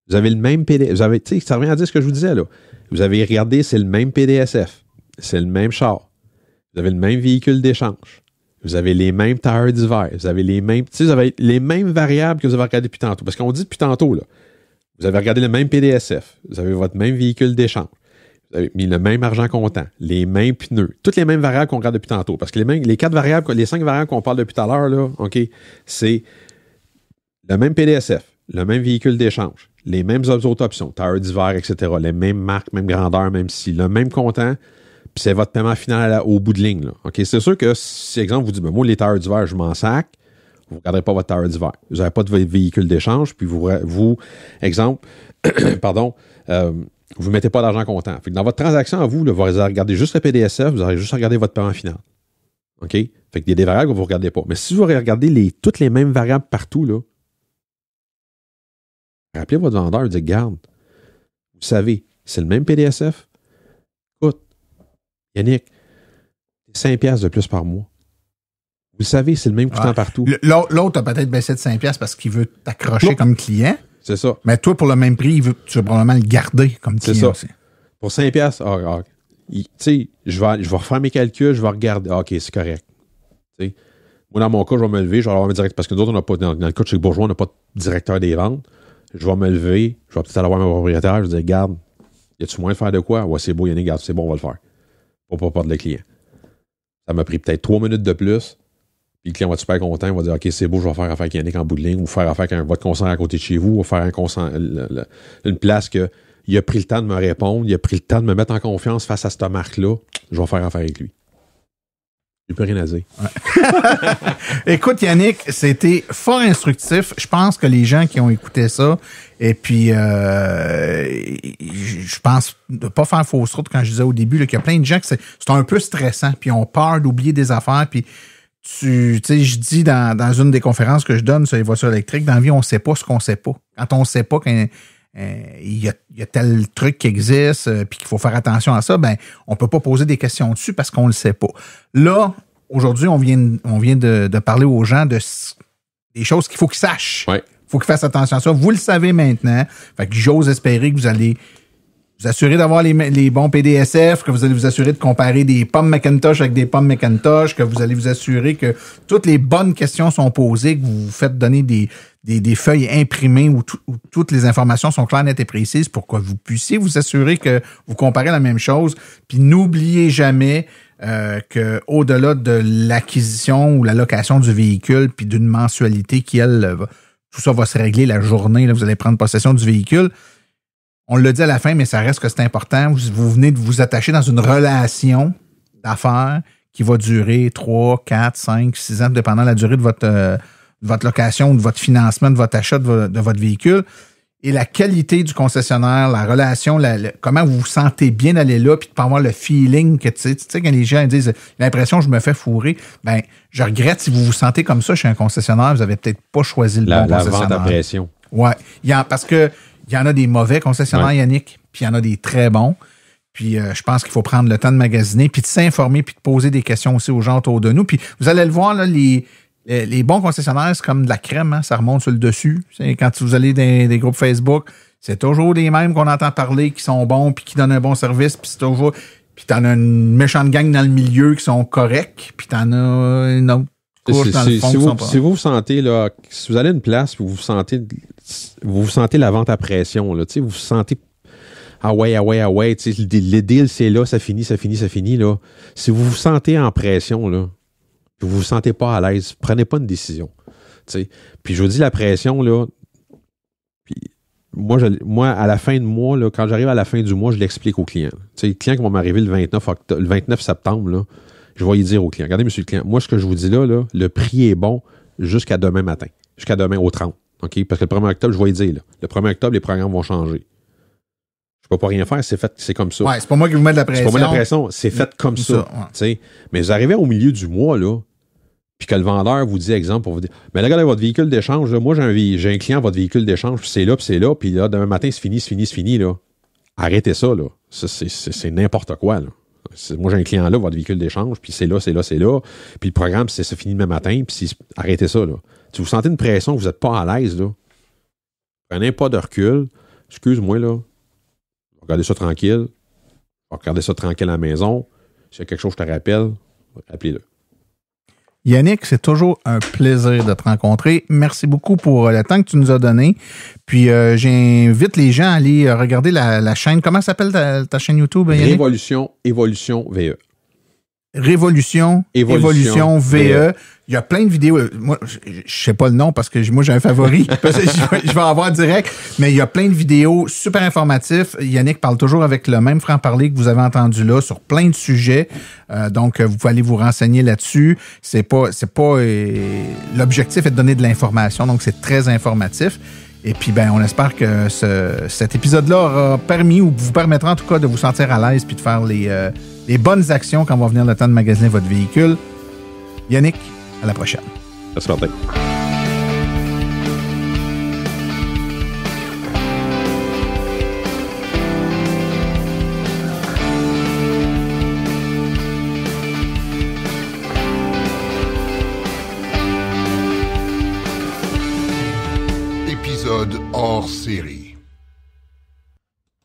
Vous avez le même PDF. Ça revient à dire ce que je vous disais, là. Vous avez regardé, c'est le même PDSF. C'est le même char. Vous avez le même véhicule d'échange. Vous avez les mêmes tailleurs d'hiver. Vous avez les mêmes variables que vous avez regardées depuis tantôt. Parce qu'on dit depuis tantôt, là. Vous avez regardé le même PDSF. Vous avez votre même véhicule d'échange. Vous avez mis le même argent comptant. Les mêmes pneus. Toutes les mêmes variables qu'on regarde depuis tantôt. Parce que les 5 variables qu'on parle depuis tout à l'heure, là, OK, c'est le même PDSF, le même véhicule d'échange, les mêmes autres options, tailleurs d'hiver, etc., les mêmes marques, même grandeur, même si, le même comptant, puis c'est votre paiement final au bout de ligne. Là. OK? C'est sûr que si, exemple, vous dites, moi, les tailleurs d'hiver, je m'en sac, vous ne regarderez pas votre tailleur d'hiver. Vous n'avez pas de véhicule d'échange, puis vous exemple, pardon, vous ne mettez pas d'argent comptant. Fait que dans votre transaction à vous, là, vous allez regarder juste le PDSF, vous allez juste regarder votre paiement final. OK? Fait qu'il y a des variables que vous ne regardez pas. Mais si vous regardez toutes les mêmes variables partout, là, rappelez votre vendeur et dites, garde, vous savez, c'est le même PDSF. Écoute, Yannick, 5$ de plus par mois. Vous savez, c'est le même coûtant partout. L'autre a peut-être baissé de 5$ parce qu'il veut t'accrocher comme client. C'est ça. Mais toi, pour le même prix, tu veux probablement le garder comme client. C'est ça. Aussi. Pour 5$, tu sais, je vais refaire mes calculs, je vais regarder. OK, c'est correct. T'sais, moi, dans mon cas, je vais me lever, je vais avoir un directeur. Parce que nous autres, on n'a pas, dans le cas de chez Bourgeois, on n'a pas de directeur des ventes. Je vais me lever, je vais peut-être aller voir mon propriétaire, je vais dire, garde, y a-tu moyen de faire de quoi? Ouais, c'est beau, Yannick, garde, c'est bon, on va le faire. Pour pas perdre le client. Ça m'a pris peut-être 3 minutes de plus. Puis le client va être super content, il va dire, OK, c'est beau, je vais faire affaire avec Yannick en bout de ligne, ou faire affaire avec votre concessionnaire à côté de chez vous, ou faire une place que il a pris le temps de me répondre, il a pris le temps de me mettre en confiance face à cette marque-là, je vais faire affaire avec lui. J'ai plus rien à dire. Ouais. Écoute, Yannick, c'était fort instructif. Je pense que les gens qui ont écouté ça, et puis je pense de pas faire fausse route quand je disais au début là, qu'il y a plein de gens que c'est un peu stressant, puis ont peur d'oublier des affaires, puis tu sais, je dis dans une des conférences que je donne sur les voitures électriques, dans la vie, on ne sait pas ce qu'on ne sait pas. Quand on ne sait pas qu'il y a tel truc qui existe puis qu'il faut faire attention à ça, ben on peut pas poser des questions dessus parce qu'on le sait pas. Là, aujourd'hui, on vient de parler aux gens des choses qu'il faut qu'ils sachent. Ouais. Il faut qu'ils fassent attention à ça. Vous le savez maintenant. Fait que j'ose espérer que vous allez vous assurer d'avoir les bons PDSF, que vous allez vous assurer de comparer des pommes Macintosh avec des pommes Macintosh, que vous allez vous assurer que toutes les bonnes questions sont posées, que vous vous faites donner des feuilles imprimées où toutes les informations sont claires, nettes et précises pour que vous puissiez vous assurer que vous comparez la même chose. Puis n'oubliez jamais que au-delà de l'acquisition ou la location du véhicule puis d'une mensualité qui, elle, tout ça va se régler la journée, là, vous allez prendre possession du véhicule. On le dit à la fin, mais ça reste que c'est important. Vous venez de vous attacher dans une relation d'affaires qui va durer 3, 4, 5, 6 ans, dépendant de la durée de votre location ou de votre financement, de votre achat de votre véhicule. Et la qualité du concessionnaire, la relation, comment vous vous sentez bien d'aller là, puis de pas avoir le feeling que, tu sais, quand les gens disent « l'impression que je me fais fourrer », ben je regrette si vous vous sentez comme ça chez un concessionnaire, vous avez peut-être pas choisi le bon concessionnaire. La vente à pression. Ouais, parce que il y en a des mauvais concessionnaires, ouais. Yannick, puis il y en a des très bons. Puis je pense qu'il faut prendre le temps de magasiner, puis de s'informer, puis de poser des questions aussi aux gens autour de nous. Puis vous allez le voir, là, les bons concessionnaires, c'est comme de la crème, hein, ça remonte sur le dessus. Quand vous allez dans des groupes Facebook, c'est toujours les mêmes qu'on entend parler, qui sont bons, puis qui donnent un bon service, puis c'est toujours... Puis t'en as une méchante gang dans le milieu qui sont corrects, puis t'en as une autre couche dans le fond. Si vous vous sentez, là, si vous allez à une place, vous vous sentez la vente à pression, là, vous vous sentez ah ouais, les deals, c'est là, ça finit, là. Si vous vous sentez en pression, là, puis vous vous sentez pas à l'aise, prenez pas une décision. T'sais. Puis je vous dis la pression, là, puis moi, à la fin de mois, là, quand j'arrive à la fin du mois, je l'explique aux clients. Les clients qui vont m'arriver le 29 septembre, là, je vais y dire aux clients, regardez, monsieur le client, moi, ce que je vous dis là, le prix est bon jusqu'à demain matin, jusqu'à demain au 30. OK? Parce que le 1er octobre, je vais y dire, là, le 1er octobre, les programmes vont changer. Je peux pas rien faire, c'est comme ça. Ouais, c'est pas moi qui vous mets de la pression. C'est pas moi de la pression, c'est fait comme ça. Ouais. Mais vous arrivez au milieu du mois, là, puis que le vendeur vous dit, exemple, pour vous dire, mais là, regardez votre véhicule d'échange, là, moi, j'ai un client, votre véhicule d'échange, puis c'est là, puis là, demain matin, c'est fini, là. Arrêtez ça, là. Ça, c'est n'importe quoi, là. Moi, j'ai un client là, votre véhicule d'échange, puis c'est là. Puis le programme, c'est fini demain matin, puis arrêtez ça, là. Si vous sentez une pression, que vous n'êtes pas à l'aise, là, prenez pas de recul. Excuse-moi, là. Regardez ça tranquille. Regardez ça tranquille à la maison. S'il y a quelque chose, je te rappelle, appelez-le. Yannick, c'est toujours un plaisir de te rencontrer. Merci beaucoup pour le temps que tu nous as donné. Puis j'invite les gens à aller regarder la chaîne. Comment s'appelle ta chaîne YouTube, Yannick? Évolution VE. Révolution VE. Il y a plein de vidéos. Moi, je sais pas le nom parce que moi, j'ai un favori. je vais avoir direct. Mais il y a plein de vidéos super informatifs. Yannick parle toujours avec le même franc-parler que vous avez entendu là sur plein de sujets. Donc, vous pouvez aller vous renseigner là-dessus. C'est pas l'objectif est de donner de l'information. Donc, c'est très informatif. Et puis, on espère que cet épisode-là aura permis ou vous permettra en tout cas de vous sentir à l'aise puis de faire les bonnes actions quand va venir le temps de magasiner votre véhicule. Yannick, à la prochaine. Merci, Martin. Épisode hors série.